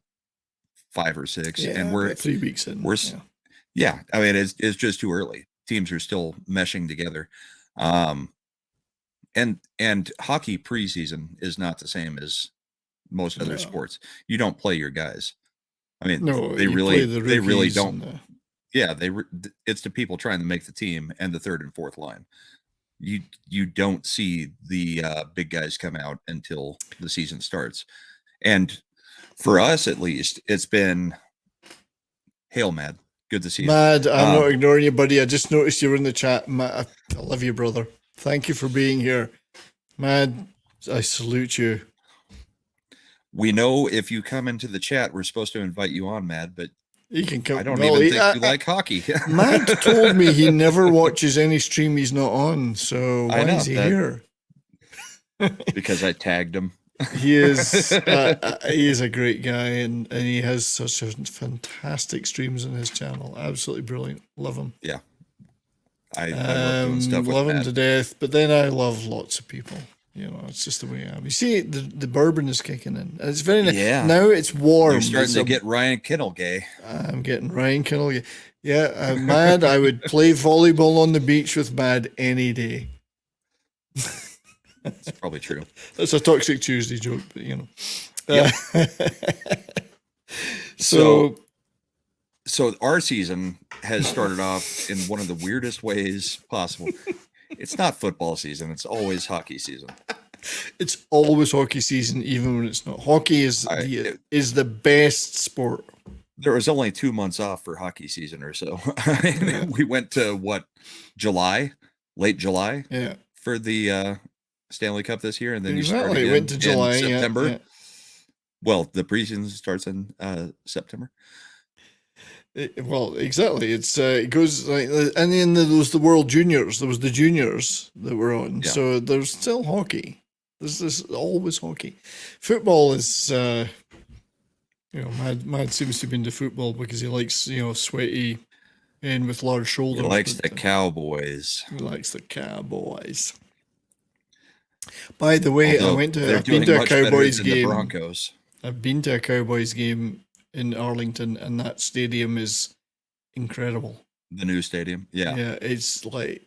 5 or 6, and we're 3 weeks in. I mean, it's just too early. Teams are still meshing together. And hockey preseason is not the same as most other sports. You don't play your guys. I mean, they really don't. It's the people trying to make the team and the third and fourth line. You don't see the big guys come out until the season starts. And for us, at least, it's been hail mad. Good to see you. Mad, I'm not ignoring you, buddy. I just noticed you were in the chat. Mad, I love you, brother. Thank you for being here. Mad, I salute you. We know if you come into the chat, we're supposed to invite you on, Mad, but you can come. I don't even think you like hockey. Mad told me he never watches any stream he's not on, so why is he here? Because I tagged him. He is a great guy, and he has such fantastic streams on his channel. Absolutely brilliant. Love him. Yeah. I love doing stuff with love him Matt. to death, but then I love lots of people. You know, it's just the way I am. You see, the bourbon is kicking in. It's very nice. Yeah. Now it's warm. You're starting to get Ryan Kinnell gay. I'm getting Ryan Kinnell gay. Yeah, I'm Mad. I would play volleyball on the beach with Mad any day. It's probably true. That's a Toxic Tuesday joke, but you know. Yep. So our season has started off in one of the weirdest ways possible. It's not football season. It's always hockey season. It's always hockey season, even when it's not. Hockey is the best sport. There was only 2 months off for hockey season or so. We went to late July for the Stanley Cup this year, and then you started again went to July, in September. Yeah. Well, the preseason starts in September. Well, exactly. It goes like, and then there was the World Juniors. There was the juniors that were on. Yeah. So there's still hockey. There's always hockey. Football is, Mad seems to be into football because he likes, sweaty and with large shoulders. He likes the Cowboys. He likes the Cowboys. By the way, Although I've been to a Cowboys game. The Broncos. I've been to a Cowboys game in Arlington, and that stadium is incredible. The new stadium, yeah, it's like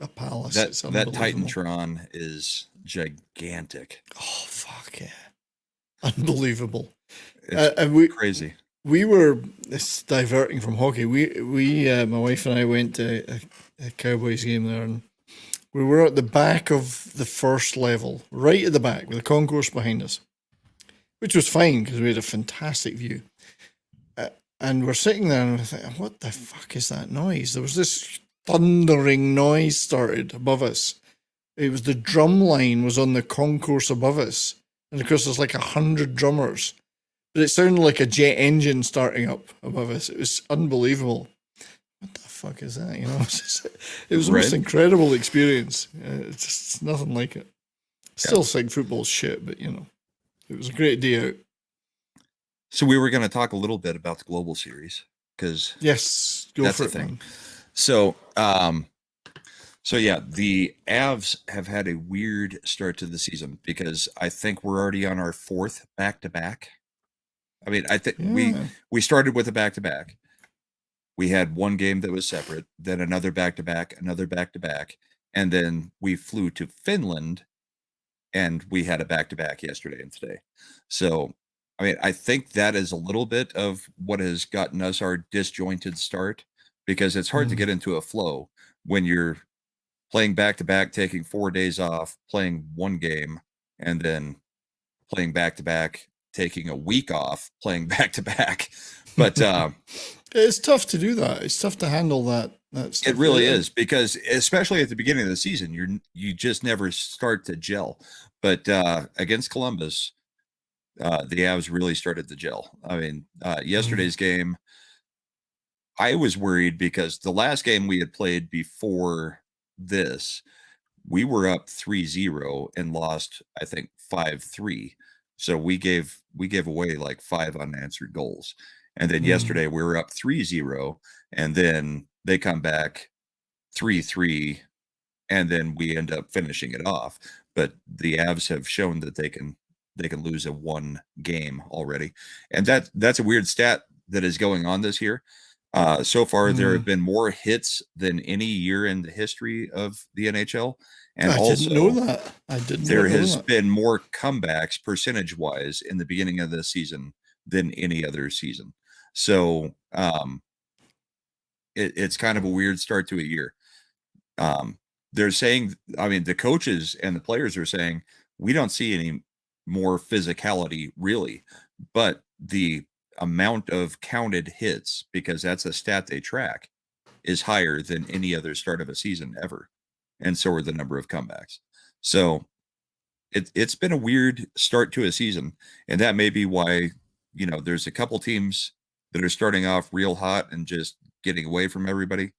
a palace. That it's unbelievable. Titantron is gigantic. Oh fuck yeah, unbelievable! It's crazy. We were diverting from hockey. We my wife and I went to a Cowboys game there, and we were at the back of the first level, right at the back, with the concourse behind us, which was fine because we had a fantastic view. And we're sitting there and we're thinking, what the fuck is that noise? There was this thundering noise started above us. It was the drum line was on the concourse above us. And of course, there's like 100 drummers. But it sounded like a jet engine starting up above us. It was unbelievable. What the fuck is that? You know, it was the most incredible experience. It's just nothing like it. Still think football's shit, but it was a great day out. So we were going to talk a little bit about the Global Series because yes, that's the thing. So, So yeah, the Avs have had a weird start to the season because I think we're already on our 4th back-to-back. I mean, I think we started with a back-to-back. We had one game that was separate, then another back-to-back, and then we flew to Finland and we had a back-to-back yesterday and today. So, I mean, I think that is a little bit of what has gotten us our disjointed start, because it's hard to get into a flow when you're playing back-to-back, taking 4 days off, playing one game, and then playing back-to-back, taking a week off, playing back-to-back. But it's tough to do that. It's tough to handle that. It really is, because especially at the beginning of the season, you just never start to gel. But against Columbus, the Avs really started to gel. I mean, yesterday's game, I was worried because the last game we had played before this, we were up 3-0 and lost, I think, 5-3. So we gave away like 5 unanswered goals. And then yesterday we were up 3-0, and then they come back 3-3, and then we end up finishing it off. But the Avs have shown that they can lose a 1 game already. And that's a weird stat that is going on this year. So far, there have been more hits than any year in the history of the NHL. And I also, didn't know that. I didn't there know has that. been more comebacks percentage-wise in the beginning of the season than any other season. So it's kind of a weird start to a year. They're saying, I mean, the coaches and the players are saying, we don't see any more physicality really, but the amount of counted hits, because that's a stat they track, is higher than any other start of a season ever. And so are the number of comebacks. So it's been a weird start to a season. And that may be why, there's a couple teams that are starting off real hot and just getting away from everybody,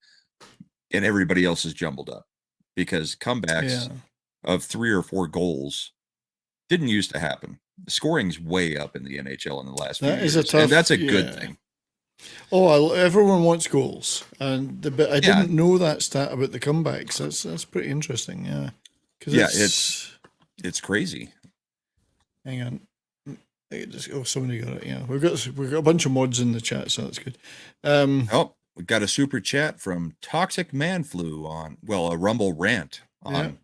and everybody else is jumbled up, because comebacks of 3 or 4 goals didn't used to happen. The scoring's way up in the NHL in the last few years, and that's a good thing. Oh, everyone wants goals, and I didn't know that stat about the comebacks. That's pretty interesting. Yeah, it's crazy. Hang on. Somebody got it. Yeah, we've got a bunch of mods in the chat, so that's good. We got a super chat from Toxic Man Flu on a Rumble rant on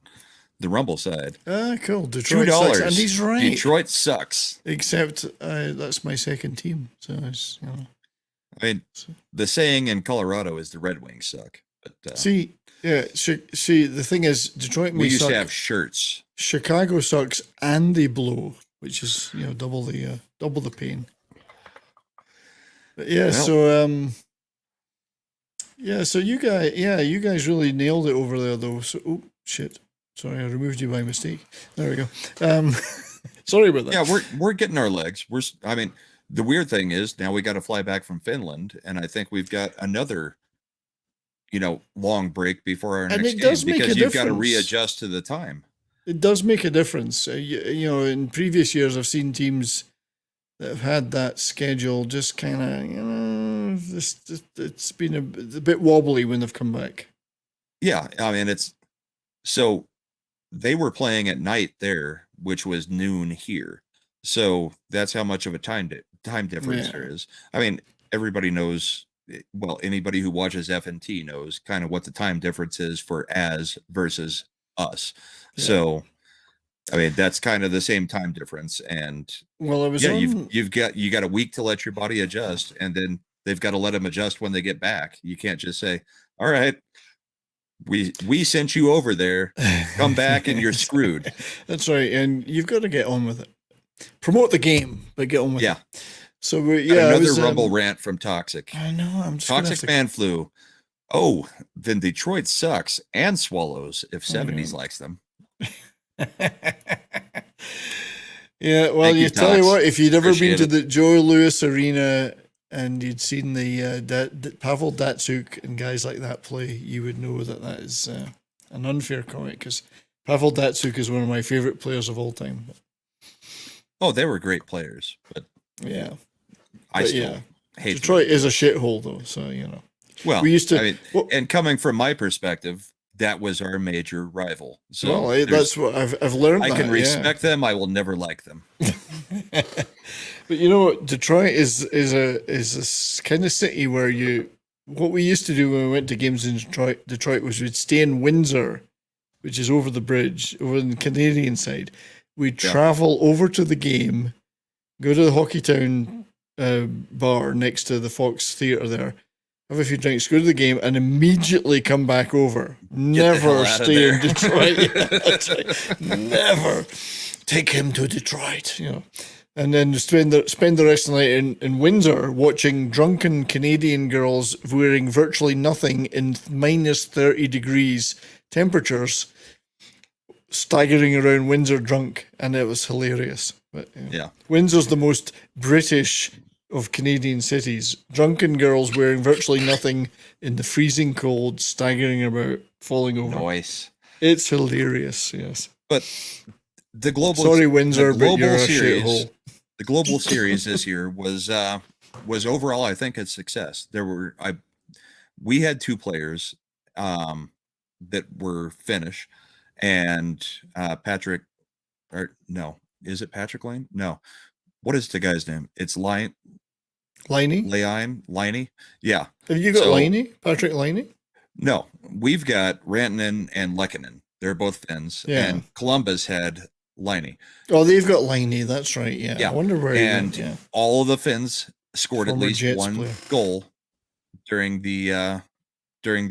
the Rumble side. Cool. Detroit sucks, and he's right. Detroit sucks. Except that's my second team, so it's I mean, the saying in Colorado is the Red Wings suck. But see, the thing is, Detroit we used to have shirts. Chicago sucks, and they blow, which is double the pain. But so you guys really nailed it over there though. So shit, sorry, I removed you by mistake. There we go. Sorry about that. Yeah, we're getting our legs. The weird thing is now we got to fly back from Finland, and I think we've got another long break before our next game, because you've got to readjust to the time. It does make a difference. In previous years, I've seen teams that have had that schedule just kind of, it's been a bit wobbly when they've come back. Yeah, I mean, so they were playing at night there, which was noon here. So that's how much of a time difference there is. I mean, everybody knows. Well, anybody who watches FNT knows kind of what the time difference is for as versus us. Yeah. So, I mean, that's kind of the same time difference. And you got a week to let your body adjust, and then they've got to let them adjust when they get back. You can't just say, all right, we sent you over there, come back and you're screwed. That's right. And you've got to get on with it. Promote the game, but get on with it. So another Rumble rant from Toxic. I know. I'm just Toxic Man Flu. Oh, then Detroit sucks and swallows if 70s likes them. Yeah, well, you tell you what, if you'd ever been to the Joe Louis Arena and you'd seen the Pavel Datsyuk and guys like that play, you would know that is an unfair comment, because Pavel Datsyuk is one of my favorite players of all time. Oh, they were great players, but yeah. I still hate Detroit is a shithole, though. So Well, we used to. I mean, and coming from my perspective, that was our major rival. So well, that's what I've learned. I can respect them. I will never like them. But you know what? Detroit is a kind of city where what we used to do when we went to games in Detroit was we'd stay in Windsor, which is over the bridge, over on the Canadian side. We'd travel over to the game, go to the Hockeytown bar next to the Fox Theatre there, have a few drinks, go to the game, and immediately come back over. Never stay in Detroit. Never take him to Detroit, And then spend the rest of the night in Windsor watching drunken Canadian girls wearing virtually nothing in minus 30 degrees temperatures, staggering around Windsor drunk, and it was hilarious. But Windsor's the most British of Canadian cities. Drunken girls wearing virtually nothing in the freezing cold, staggering about, falling over. Nice. It's hilarious, yes. But the global Windsor, but you're a shithole. The global series this year was overall, I think, a success. We had 2 players that were Finnish, and Patrick, or no, is it Patrick Lane? No, what is the guy's name? It's Liney. Yeah. Have you got Liney? Patrick Liney? No, we've got Rantanen and Lehkonen. They're both Finns, and Columbus had Liney. Oh, they've got Liney. That's right. Yeah. I wonder where. And all of the Finns scored at least one goal during the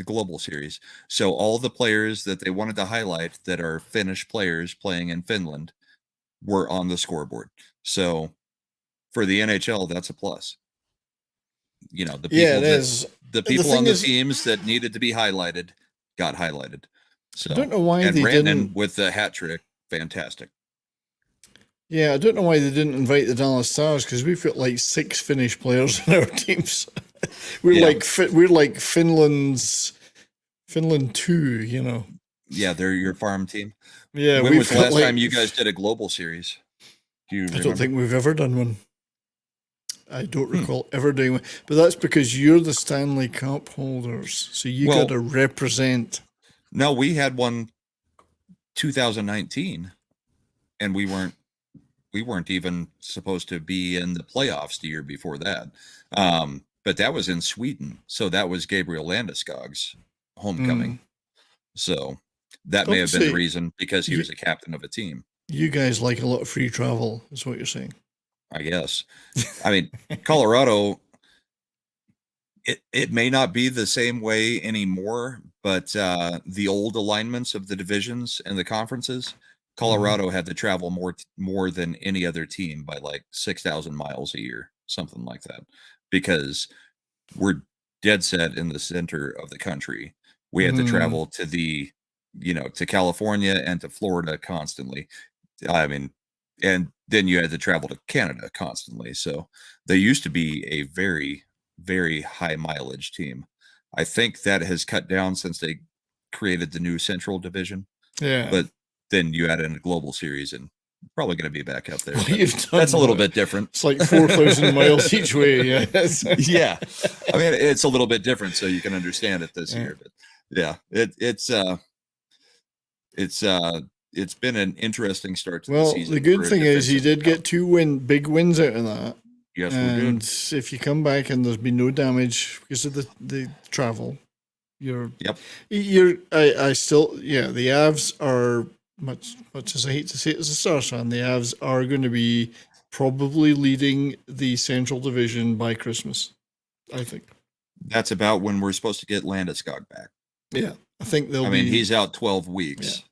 global series. So all the players that they wanted to highlight that are Finnish players playing in Finland were on the scoreboard. So for the NHL, that's a plus. The people on the teams that needed to be highlighted got highlighted. So I don't know why they didn't. And with the hat trick, fantastic. Yeah, I don't know why they didn't invite the Dallas Stars, because we've got like 6 Finnish players in our teams. We're like Finland 2, Yeah, they're your farm team. Yeah, when was the last time you guys did a global series? Do you remember? I don't think we've ever done one. I don't recall ever doing one, but that's because you're the Stanley Cup holders, so you got to represent. No, we had one 2019, and we weren't even supposed to be in the playoffs the year before that. But that was in Sweden, so that was Gabriel Landeskog's homecoming. So that may have been the reason, because he was a captain of a team. You guys like a lot of free travel, is what you're saying. I guess. I mean, Colorado, it may not be the same way anymore, but the old alignments of the divisions and the conferences, Colorado had to travel more than any other team by like 6,000 miles a year, something like that, because we're dead set in the center of the country. We had to travel to to California and to Florida constantly. I mean, and then you had to travel to Canada constantly. So they used to be a very, very high mileage team. I think that has cut down since they created the new Central Division. Yeah. But then you add in a global series, and probably going to be back up there. That's a little bit different. It's like 4,000 miles each way. Yeah. Yeah. I mean, it's a little bit different, so you can understand it this year. But yeah, it's been an interesting start to the season. The good thing is you did get 2 big wins out of that. Yes, and if you come back and there's been no damage because of the travel, the Avs are, much as I hate to say it as a Stars fan, the Avs are going to be probably leading the Central Division by Christmas, I think. That's about when we're supposed to get Landeskog back. Yeah, I think they'll he's out 12 weeks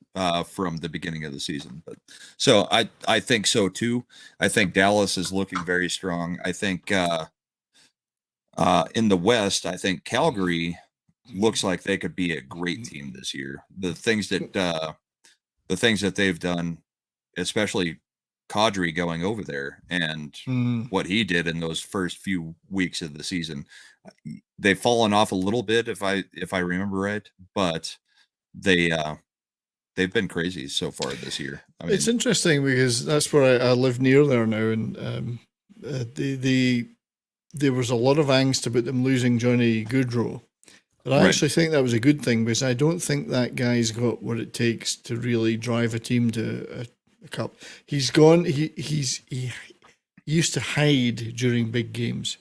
from the beginning of the season. But so I think so too. I think Dallas is looking very strong. I think in the West, I think Calgary looks like they could be a great team this year. The things that they've done, especially Kadri going over there and what he did in those first few weeks of the season, they've fallen off a little bit if I remember right, but they've been crazy so far this year. I mean, it's interesting because that's where I live near there now, and there was a lot of angst about them losing Johnny Gaudreau, But I actually think that was a good thing because I don't think that guy's got what it takes to really drive a team to a cup. He's gone. He used to hide during big games.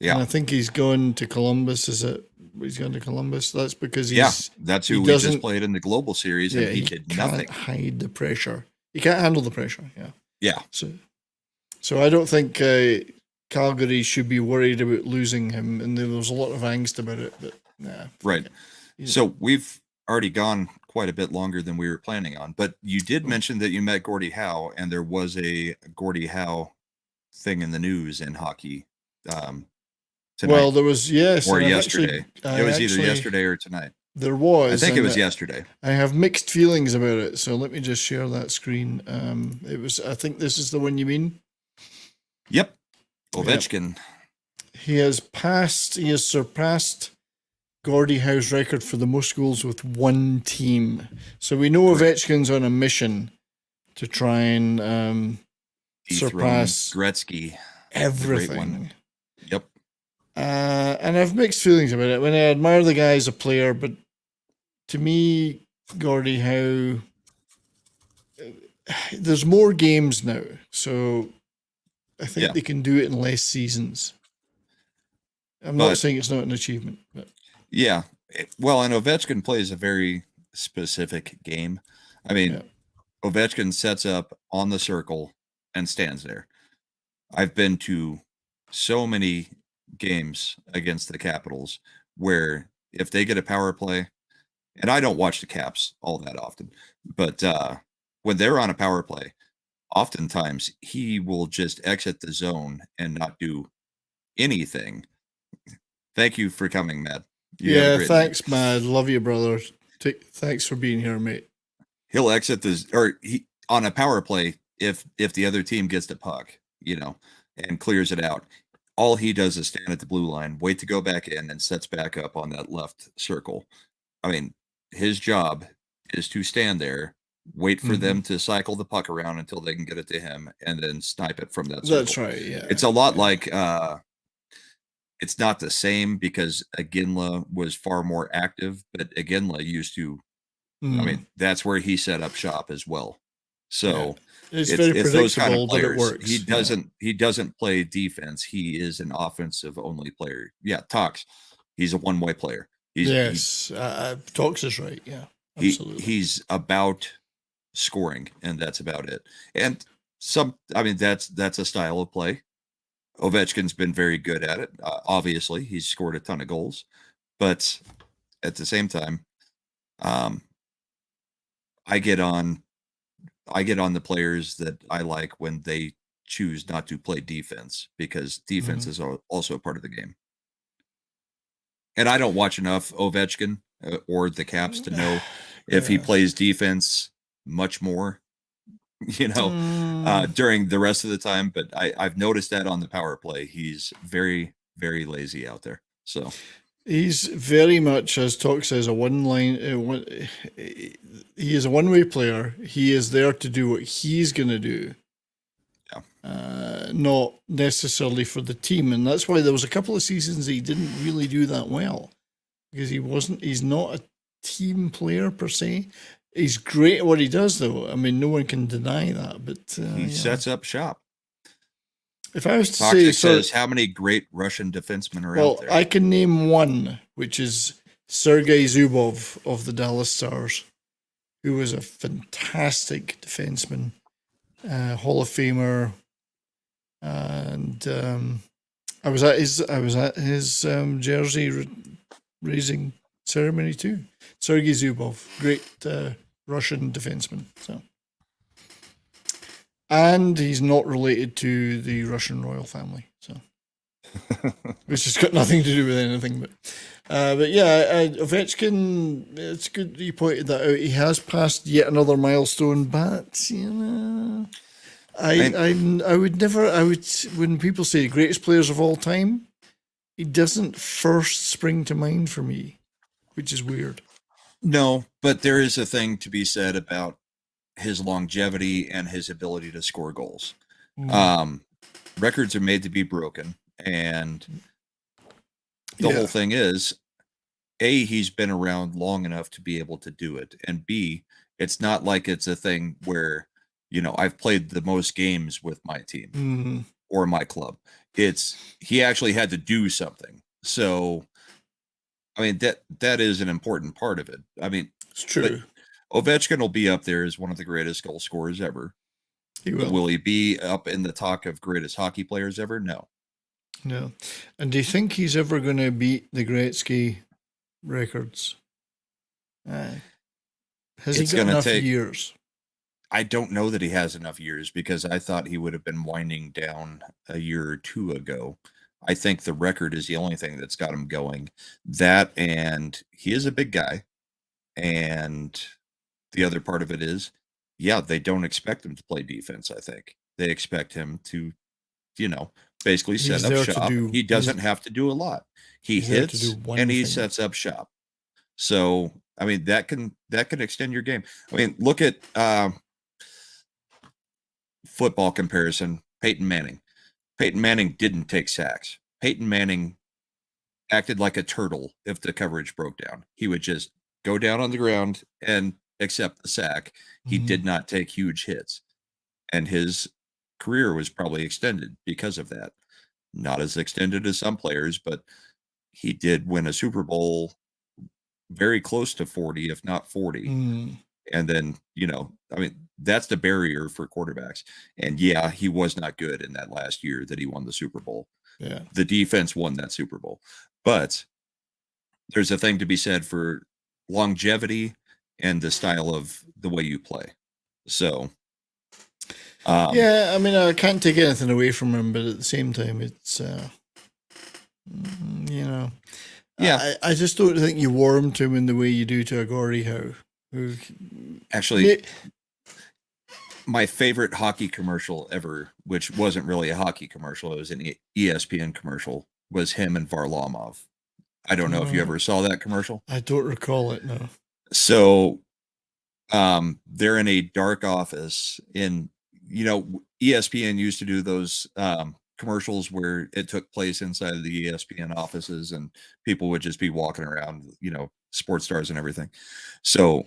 Yeah, and I think he's gone to Columbus. Is it? He's gone to Columbus. That's because that's who we just played in the Global Series, and he did nothing. Can't hide the pressure. He can't handle the pressure. Yeah. So I don't think Calgary should be worried about losing him, and there was a lot of angst about it. But nah. Right. So we've already gone quite a bit longer than we were planning on. But you did mention that you met Gordie Howe, and there was a Gordie Howe thing in the news in hockey. Tonight. Well, there was, yes. Or yesterday. It was either yesterday or tonight. There was. I think it was yesterday. I have mixed feelings about it, so let me just share that screen. It was. I think this is the one you mean. Yep. Ovechkin. He has surpassed Gordie Howe's record for the most goals with one team. So we know Ovechkin's on a mission to try and surpass Gretzky. Everything. Yep. And I've mixed feelings about it. When I admire the guy as a player, but to me, Gordie Howe, there's more games now, so I think they can do it in less seasons. I'm not saying it's not an achievement, but yeah. Well, and Ovechkin plays a very specific game. I mean, Ovechkin sets up on the circle and stands there. I've been to so many games against the Capitals where if they get a power play, and I don't watch the Caps all that often, but when they're on a power play, oftentimes he will just exit the zone and not do anything. Thank you for coming, Matt. Thanks, Matt. Love you, brother. Thanks for being here, mate. He'll exit on a power play if the other team gets the puck, and clears it out. All he does is stand at the blue line, wait to go back in, and sets back up on that left circle. I mean, his job is to stand there, wait for them to cycle the puck around until they can get it to him, and then snipe it from that circle. That's right, yeah. It's a lot like, it's not the same because Iginla was far more active, but Iginla used to, I mean, that's where he set up shop as well. So it's very predictable, those kind of players. But it works. He doesn't play defense. He is an offensive only player. Yeah, Tox. He's a one-way player. Tox is right. Yeah, absolutely. He's about scoring, and that's about it. And that's a style of play. Ovechkin's been very good at it. Obviously, he's scored a ton of goals, but at the same time, I get on the players that I like when they choose not to play defense, because defense is also a part of the game. And I don't watch enough Ovechkin or the Caps to know if he plays defense much more, during the rest of the time. But I've noticed that on the power play, he's very, very lazy out there. So he's very much, as Talk says, a one-line. He is a one-way player. He is there to do what he's going to do, not necessarily for the team. And that's why there was a couple of seasons he didn't really do that well, because he's not a team player per se. He's great at what he does, though. I mean, no one can deny that. But he sets up shop. If I was to Toxic says, how many great Russian defensemen are out there? I can name one, which is Sergei Zubov of the Dallas Stars, who was a fantastic defenseman, Hall of Famer, and I was at his jersey raising ceremony too. Sergei Zubov, great Russian defenseman. So, and he's not related to the Russian royal family, so which has got nothing to do with anything. But yeah, Ovechkin, it's good you pointed that out. He has passed yet another milestone, but I would never. When people say greatest players of all time, he doesn't first spring to mind for me, which is weird. No, but there is a thing to be said about his longevity and his ability to score goals. Records are made to be broken, and the whole thing is, A, he's been around long enough to be able to do it, and B, it's not like it's a thing where, I've played the most games with my team or my club. He actually had to do something. So, I mean, that is an important part of it. I mean, it's true. Ovechkin will be up there as one of the greatest goal scorers ever. He will. Will he be up in the talk of greatest hockey players ever? No. No. And do you think he's ever going to beat the Gretzky records? Has he got enough years? I don't know that he has enough years, because I thought he would have been winding down a year or two ago. I think the record is the only thing that's got him going. That, and he is a big guy. And the other part of it is, they don't expect him to play defense, I think. They expect him to, basically set up shop. He doesn't have to do a lot. He hits and he sets up shop. So, I mean, that can extend your game. I mean, look at football comparison. Peyton Manning. Peyton Manning didn't take sacks. Peyton Manning acted like a turtle if the coverage broke down. He would just go down on the ground and accept the sack. He did not take huge hits. And his career was probably extended because of that. Not as extended as some players, but he did win a Super Bowl very close to 40, if not 40. And then, I mean, that's the barrier for quarterbacks. And he was not good in that last year that he won the Super Bowl. Yeah. The defense won that Super Bowl. But there's a thing to be said for longevity and the style of the way you play. So, I mean, I can't take anything away from him, but at the same time, it's, I just don't think you warm to him in the way you do to a Gordie Howe. Actually, my favorite hockey commercial ever, which wasn't really a hockey commercial, it was an ESPN commercial, was him and Varlamov. I don't know if you ever saw that commercial. I don't recall it, no. So, they're in a dark office in, ESPN used to do those commercials where it took place inside of the ESPN offices and people would just be walking around, sports stars and everything. So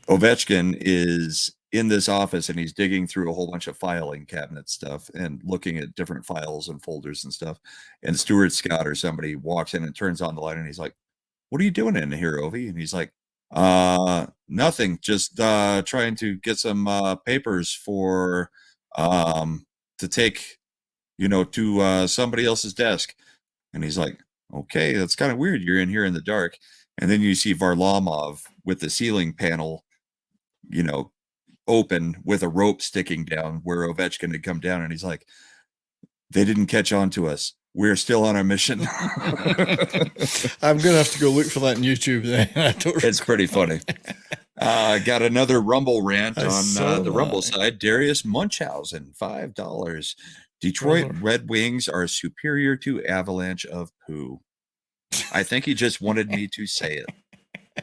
Ovechkin is in this office and he's digging through a whole bunch of filing cabinet stuff and looking at different files and folders and stuff. And Stuart Scott or somebody walks in and turns on the light and he's like, "What are you doing in here, Ovi?" And he's like, nothing, just trying to get some papers for to take to somebody else's desk. And he's like, "Okay, that's kind of weird, you're in here in the dark." And then you see Varlamov with the ceiling panel open with a rope sticking down where Ovechkin had come down, and he's like, "They didn't catch on to us. We're still on our mission." I'm going to have to go look for that on YouTube then. It's pretty funny. Got another Rumble rant on the Rumble side. Darius Munchausen, $5. Detroit Red Wings are superior to Avalanche of poo. I think he just wanted me to say it.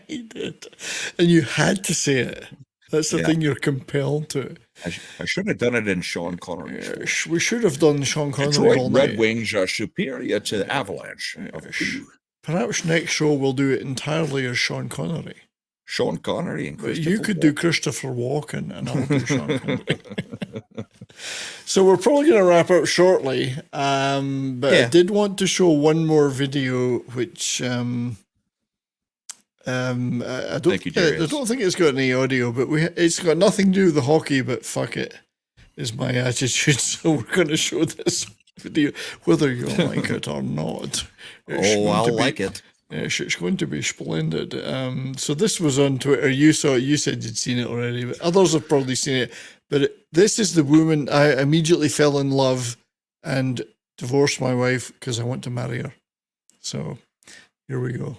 He did. And you had to say it. That's the thing you're compelled to. I should have done it in Sean Connery. We should have done Sean Connery Detroit all night. Red Wings are superior to the Avalanche. Perhaps next show we'll do it entirely as Sean Connery. Sean Connery and Christopher You could Walken. do Christopher Walken and I'll do Sean Connery. So we're probably going to wrap up shortly. But I did want to show one more video, which I don't think it's got any audio, but it's got nothing to do with the hockey, but fuck it, is my attitude. So we're going to show this video, whether you like it or not. I'll like it. It's going to be splendid. So this was on Twitter. You saw it. You said you'd seen it already, but others have probably seen it. But this is the woman I immediately fell in love and divorced my wife because I want to marry her. So here we go.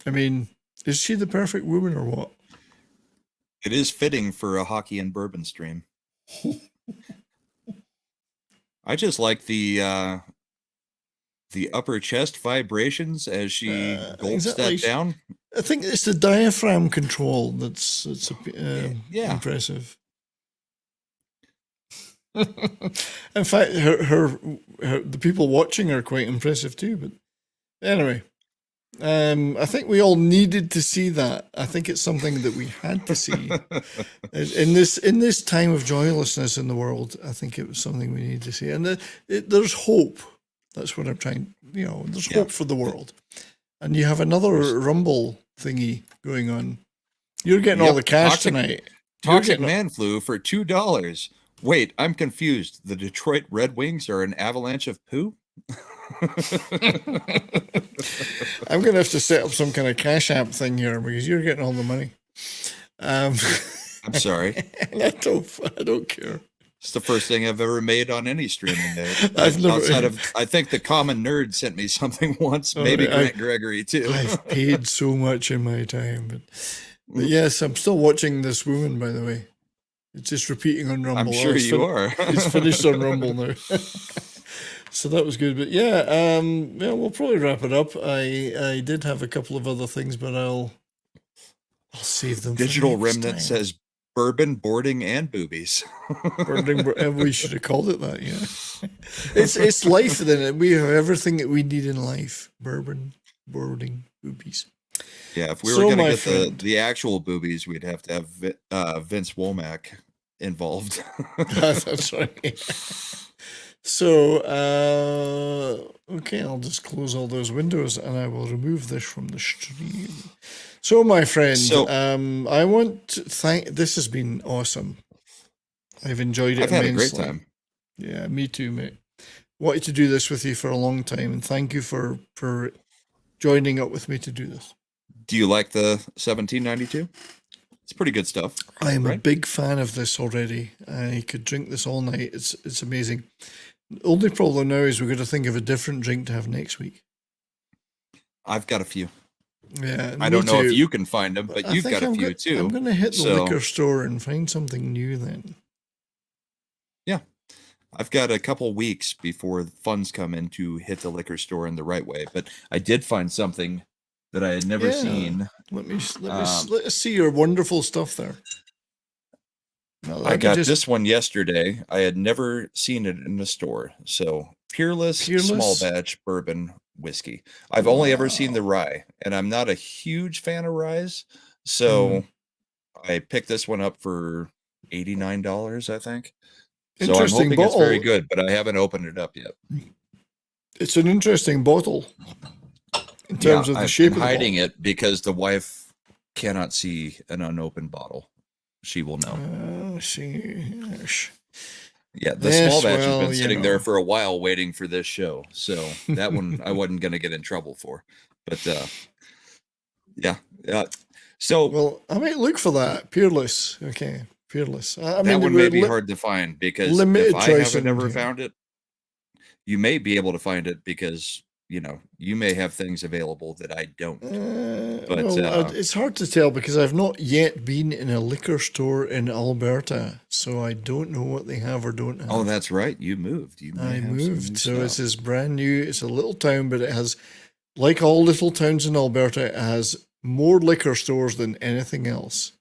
I mean, is she the perfect woman or what? It is fitting for a hockey and bourbon stream. I just like the upper chest vibrations as she gulps that down. I think it's the diaphragm control that's impressive. In fact, the people watching are quite impressive too. But anyway, I think we all needed to see that. I think it's something that we had to see in this time of joylessness in the world. I think it was something we needed to see, and there's hope. That's what I'm trying. There's hope for the world, and you have another Rumble thingy going on. You're getting all the cash tonight. Toxic Man Flu for $2. Wait, I'm confused. The Detroit Red Wings are an avalanche of poo? I'm going to have to set up some kind of Cash App thing here because you're getting all the money. I'm sorry. I don't care. It's the first thing I've ever made on any streaming day. Outside of, I think the Common Nerd sent me something once, maybe Grant Gregory too. I've paid so much in my time, but yes, I'm still watching this woman. By the way, it's just repeating on Rumble. I'm sure you are. It's finished on Rumble now. So that was good, but we'll probably wrap it up. I did have a couple of other things, but I'll save them. Digital Remnant says bourbon, boarding, and boobies. We should have called it that. Yeah, it's life. Then we have everything that we need in life: bourbon, boarding, boobies. Yeah, if we were going to get the actual boobies, we'd have to have Vince Womack involved. That's right. So, okay, I'll just close all those windows and I will remove this from the stream. So, my friend, I want to thank. This has been awesome. I've enjoyed it. I've had a great time. Yeah, me too, mate. Wanted to do this with you for a long time, and thank you for joining up with me to do this. Do you like the 1792? It's pretty good stuff. I am a big fan of this already. I could drink this all night. It's amazing. The only problem now is we've got to think of a different drink to have next week. I've got a few. Yeah, I don't know if you can find them, but you've got a few too. I'm going to hit the liquor store and find something new then. Yeah. I've got a couple weeks before funds come in to hit the liquor store in the right way, but I did find something that I had never seen. Let's see your wonderful stuff there. I got this one yesterday. I had never seen it in the store. So Peerless small batch bourbon whiskey. I've only ever seen the rye, and I'm not a huge fan of ryes. So I picked this one up for $89, I think. So I'm hoping it's very good, but I haven't opened it up yet. It's an interesting bottle. In terms of the shape of the bottle. I'm hiding it because the wife cannot see an unopened bottle. She will know. Yeah, the small batch has been sitting there for a while waiting for this show. So that one I wasn't going to get in trouble for. But so I might look for that. Peerless. Okay. Peerless. That one may be hard to find because if I haven't ever found it, you may be able to find it because you may have things available that I don't. But it's hard to tell because I've not yet been in a liquor store in Alberta, so I don't know what they have or don't have. Oh, that's right. You moved. I moved, so this is brand new. It's a little town, but it has, like all little towns in Alberta, it has more liquor stores than anything else.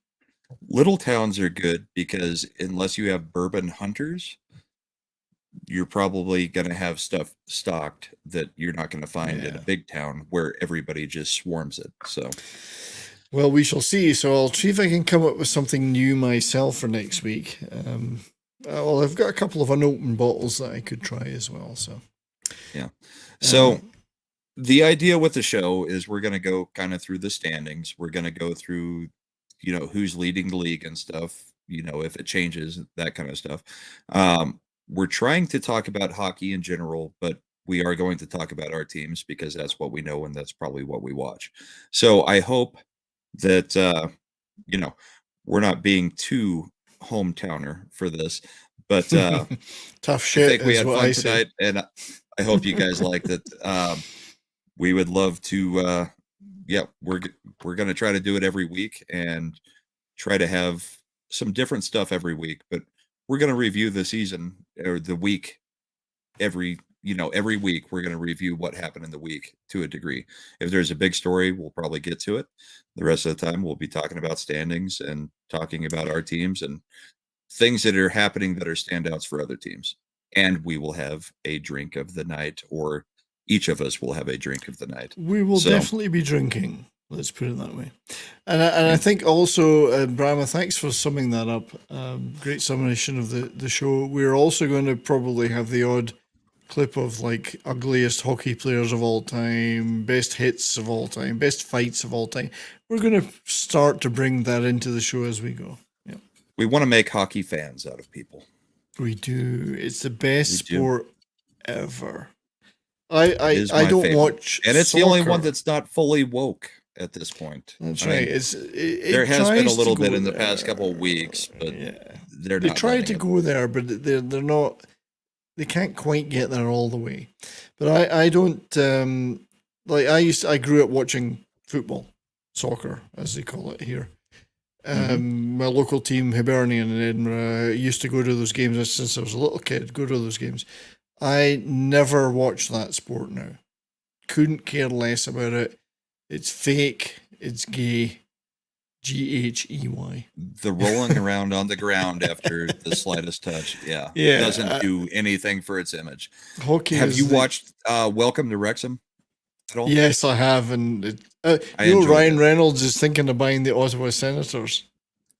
Little towns are good because unless you have bourbon hunters, you're probably going to have stuff stocked that you're not going to find in a big town where everybody just swarms it. So, well, we shall see. So I'll see if I can come up with something new myself for next week. I've got a couple of unopened bottles that I could try as well. So, yeah. So the idea with the show is we're going to go kind of through the standings. We're going to go through, who's leading the league and stuff, if it changes, that kind of stuff. We're trying to talk about hockey in general, but we are going to talk about our teams because that's what we know and that's probably what we watch. So I hope that, we're not being too hometowner for this, but tough shit. I think we had fun tonight, and I hope you guys liked it. We would love to, we're going to try to do it every week and try to have some different stuff every week, but we're going to review the season or the week every week. We're going to review what happened in the week to a degree. If there's a big story, we'll probably get to it. The rest of the time, we'll be talking about standings and talking about our teams and things that are happening that are standouts for other teams. And we will have a drink of the night, or each of us will have a drink of the night. We will definitely be drinking. Let's put it that way. And I think also, Brahma, thanks for summing that up. Great summation of the show. We're also going to probably have the odd clip of like ugliest hockey players of all time, best hits of all time, best fights of all time. We're going to start to bring that into the show as we go. Yeah. We want to make hockey fans out of people. We do. It's the best sport ever. I don't favorite. watch, and it's soccer. the only one that's not fully woke at this point. That's right. There has been a little bit in the past couple of weeks, but they tried to go there, but they're not. They can't quite get there all the way. But I don't like. I grew up watching football, soccer as they call it here. My local team, Hibernian in Edinburgh, I used to go to those games since I was a little kid. Go to those games. I never watch that sport now. Couldn't care less about it. It's fake. It's gay. GHEY. The rolling around on the ground after the slightest touch, doesn't do anything for its image. Hockey. Have you watched Welcome to Wrexham at all? Yes, I have, and Ryan Reynolds is thinking of buying the Ottawa Senators.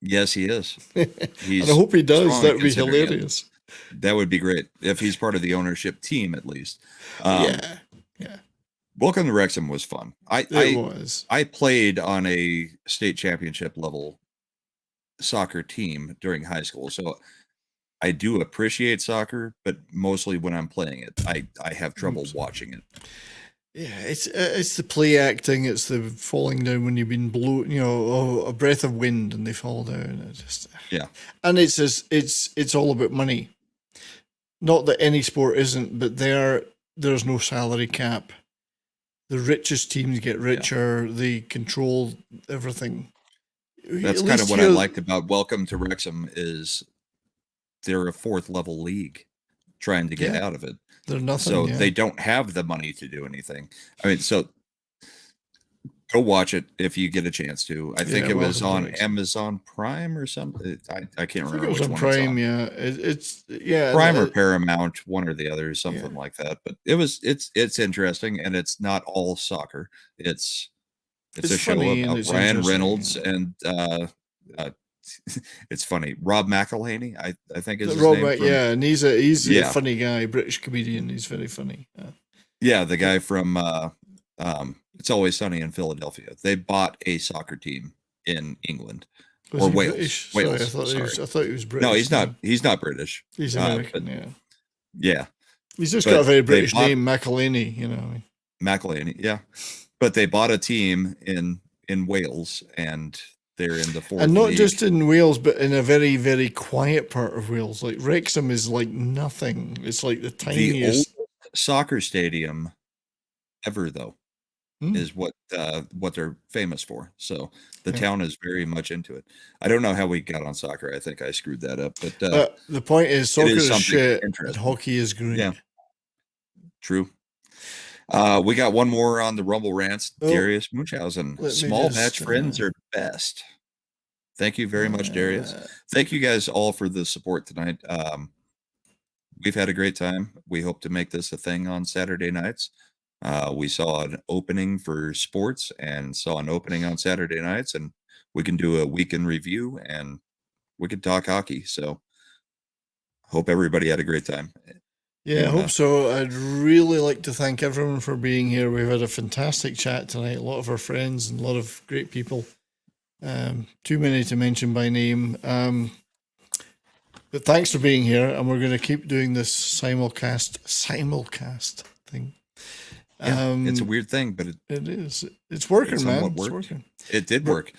Yes, he is. And I hope he does. That would be hilarious. That would be great if he's part of the ownership team, at least. Yeah. Welcome to Wrexham was fun. I played on a state championship level soccer team during high school, so I do appreciate soccer, but mostly when I'm playing it, I have trouble watching it. Yeah, it's the play acting. It's the falling down when you've been blown, a breath of wind and they fall down. And it's all about money. Not that any sport isn't, but there's no salary cap. The richest teams get richer. They control everything. That's kind of what I liked about Welcome to Wrexham is they're a fourth level league trying to get out of it. They're nothing. So they don't have the money to do anything. I mean, so go watch it if you get a chance to. I think it was on Amazon Prime or something. I can't remember. It was on Prime. It's Prime or Paramount, one or the other, something like that. But it's interesting, and it's not all soccer. It's a show about Ryan Reynolds and it's funny. Rob McElhenney, I think is his name. And he's a funny guy, British comedian. He's very funny. The guy from It's Always Sunny in Philadelphia. They bought a soccer team in England or Wales. British? Wales. Sorry, I thought he was British. No, he's not. He's not British. He's American. Yeah. He's just got a very British name, McElhenney. McElhenney. Yeah, but they bought a team in Wales, and they're in the fourth. And not league. just in Wales, but in a very, very quiet part of Wales. Like Wrexham is like nothing. It's like the tiniest. The oldest soccer stadium ever, though, is what they're famous for. So the town is very much into it. I don't know how we got on soccer. I think I screwed that up. But the point is, soccer is shit. And Hockey is great. Yeah, true. We got one more on the Rumble Rants. Darius Munchausen. Small match friends are best. Thank you very much, Darius. Thank you guys all for the support tonight. We've had a great time. We hope to make this a thing on Saturday nights. We saw an opening for sports and saw an opening on Saturday nights, and we can do a weekend review and we can talk hockey. So hope everybody had a great time. Yeah, I hope so. I'd really like to thank everyone for being here. We've had a fantastic chat tonight. A lot of our friends and a lot of great people. Too many to mention by name. But thanks for being here, and we're going to keep doing this simulcast thing. It's a weird thing, but it is. It's working, man. It's working. It did work.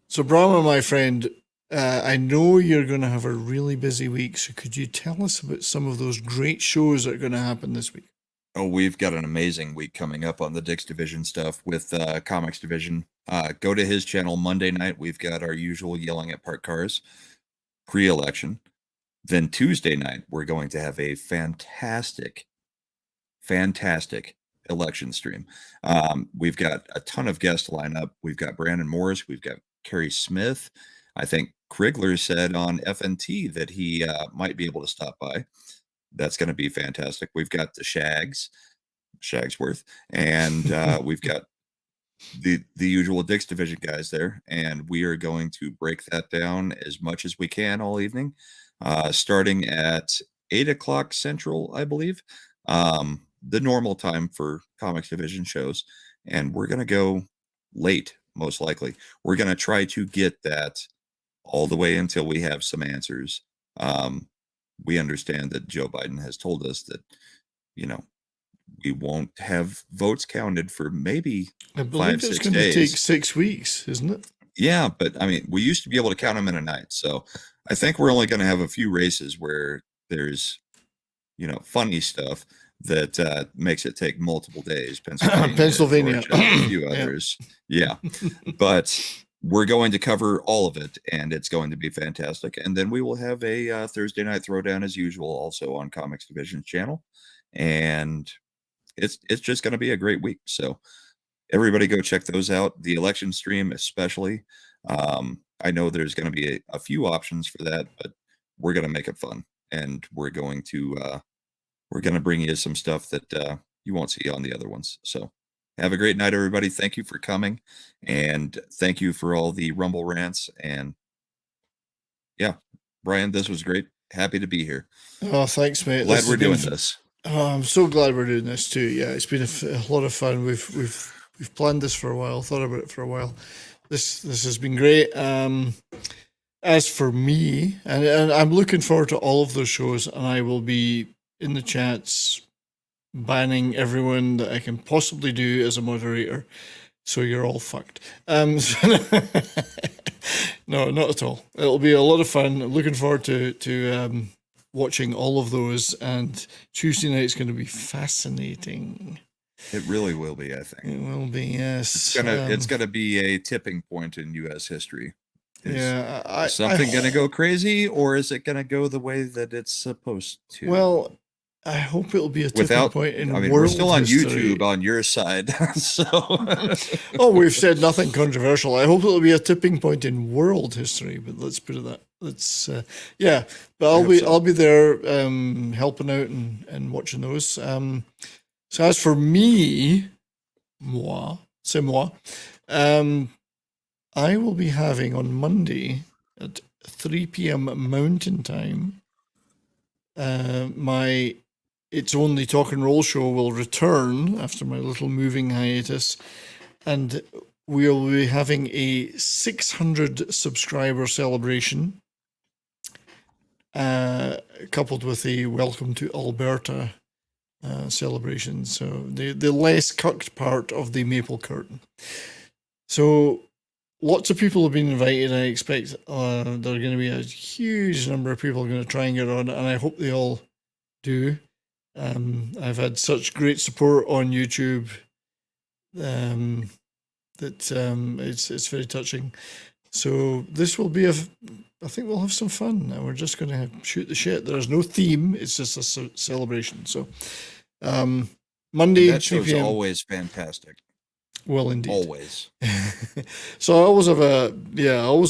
So, Brahma, my friend, I know you're going to have a really busy week. So, could you tell us about some of those great shows that are going to happen this week? Oh, we've got an amazing week coming up on the Dick's Division stuff with Comics Division. Go to his channel Monday night. We've got our usual Yelling at Parked Cars pre-election. Then Tuesday night, we're going to have a fantastic election stream. We've got a ton of guests lined up. We've got Brandon Morris. We've got Kerry Smith. I think Krigler said on FNT that he might be able to stop by. That's going to be fantastic. We've got the Shagsworth, and we've got the usual Dix Division guys there, and we are going to break that down as much as we can all evening, starting at 8 o'clock Central, I believe, the normal time for Comics Division shows, and we're going to go late, most likely. We're going to try to get that all the way until we have some answers. We understand that Joe Biden has told us that, we won't have votes counted for maybe I believe 5-6 it's going to take 6 weeks, isn't it? Yeah, but I mean, we used to be able to count them in a night. So I think we're only going to have a few races where there's, funny stuff that makes it take multiple days. Pennsylvania. Georgia, a few others. Yeah. But we're going to cover all of it, and it's going to be fantastic. And then we will have a Thursday night throwdown as usual, also on Comics Division's channel. And it's just going to be a great week. So everybody go check those out. The election stream, especially. I know there's going to be a few options for that, but we're going to make it fun, and we're going to bring you some stuff that you won't see on the other ones. So have a great night, everybody. Thank you for coming, and thank you for all the Rumble rants. And yeah, Brian, this was great. Happy to be here. Oh, thanks, mate. Glad we're doing this. Oh, I'm so glad we're doing this too. Yeah, it's been a lot of fun. We've planned this for a while, thought about it for a while. This has been great. As for me, and I'm looking forward to all of those shows, and I will be in the chats banning everyone that I can possibly do as a moderator. So you're all fucked. No, not at all. It'll be a lot of fun. I'm looking forward to watching all of those, and Tuesday night's going to be fascinating. It really will be, I think. It will be, yes. It's gonna be a tipping point in U.S. history. Is something going to go crazy, or is it going to go the way that it's supposed to? Well, I hope it'll be a tipping point in world we're still on history. YouTube on your side, so. Oh, we've said nothing controversial. I hope it'll be a tipping point in world history, but let's put it that. Let's, yeah. But I'll be there helping out and watching those. So as for me, c'est moi. I will be having on Monday at 3 p.m. Mountain Time. My It's Only Talk and Roll show will return after my little moving hiatus, and we'll be having a 600 subscriber celebration, coupled with a Welcome to Alberta celebration. So the less cucked part of the maple curtain. So lots of people have been invited. I expect there are going to be a huge number of people going to try and get on, and I hope they all do. I've had such great support on YouTube that it's very touching. So this will be I think we'll have some fun. We're just going to shoot the shit. There's no theme. It's just a celebration. So Monday, that show's 2 p.m. always fantastic. Well, indeed. Always. So I always have a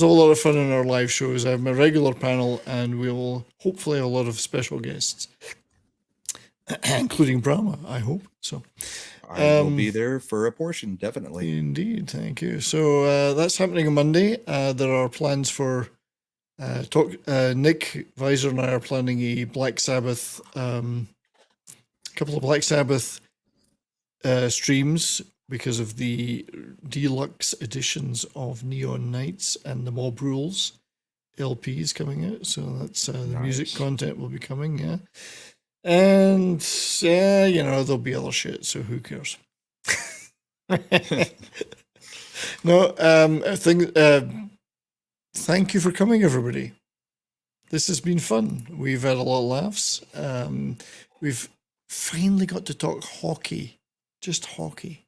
lot of fun in our live shows. I have my regular panel, and we will hopefully have a lot of special guests, including Brahma, I hope. So I will be there for a portion, definitely. Indeed, thank you. So that's happening on Monday. There are plans for Nick Visor and I are planning a Black Sabbath, couple of Black Sabbath streams, because of the deluxe editions of Neon Nights and the Mob Rules LPs coming out. So that's the music content will be coming, yeah. And there'll be other shit, so who cares? No, thank you for coming, everybody. This has been fun. We've had a lot of laughs. We've finally got to talk hockey, just hockey.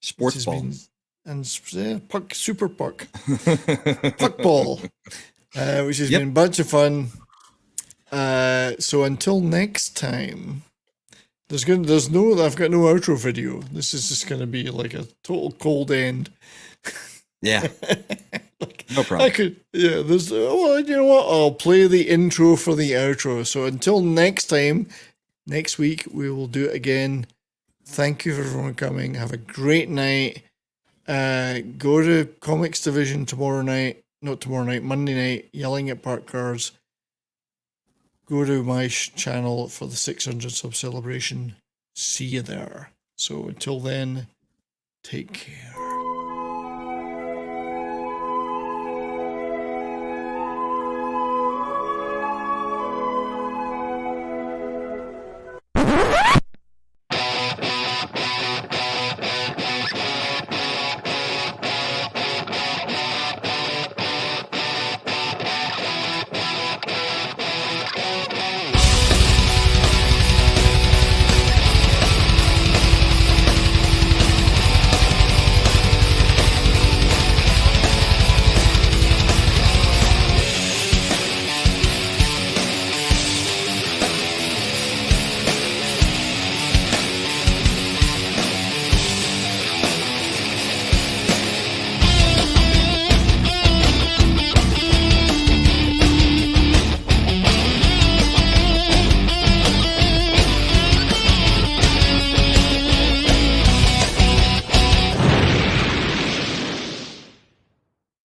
Sports ball. Puck, super puck. Puck ball, which has been a bunch of fun. So until next time, I've got no outro video. This is just going to be like a total cold end. Yeah. No problem. I could, yeah, there's, well, you know what? I'll play the intro for the outro. So until next time, next week, we will do it again. Thank you for everyone coming. Have a great night. Go to Comics Division Monday night, Yelling at Park Cars. Go to my channel for the 600 sub celebration. See you there. So until then, take care.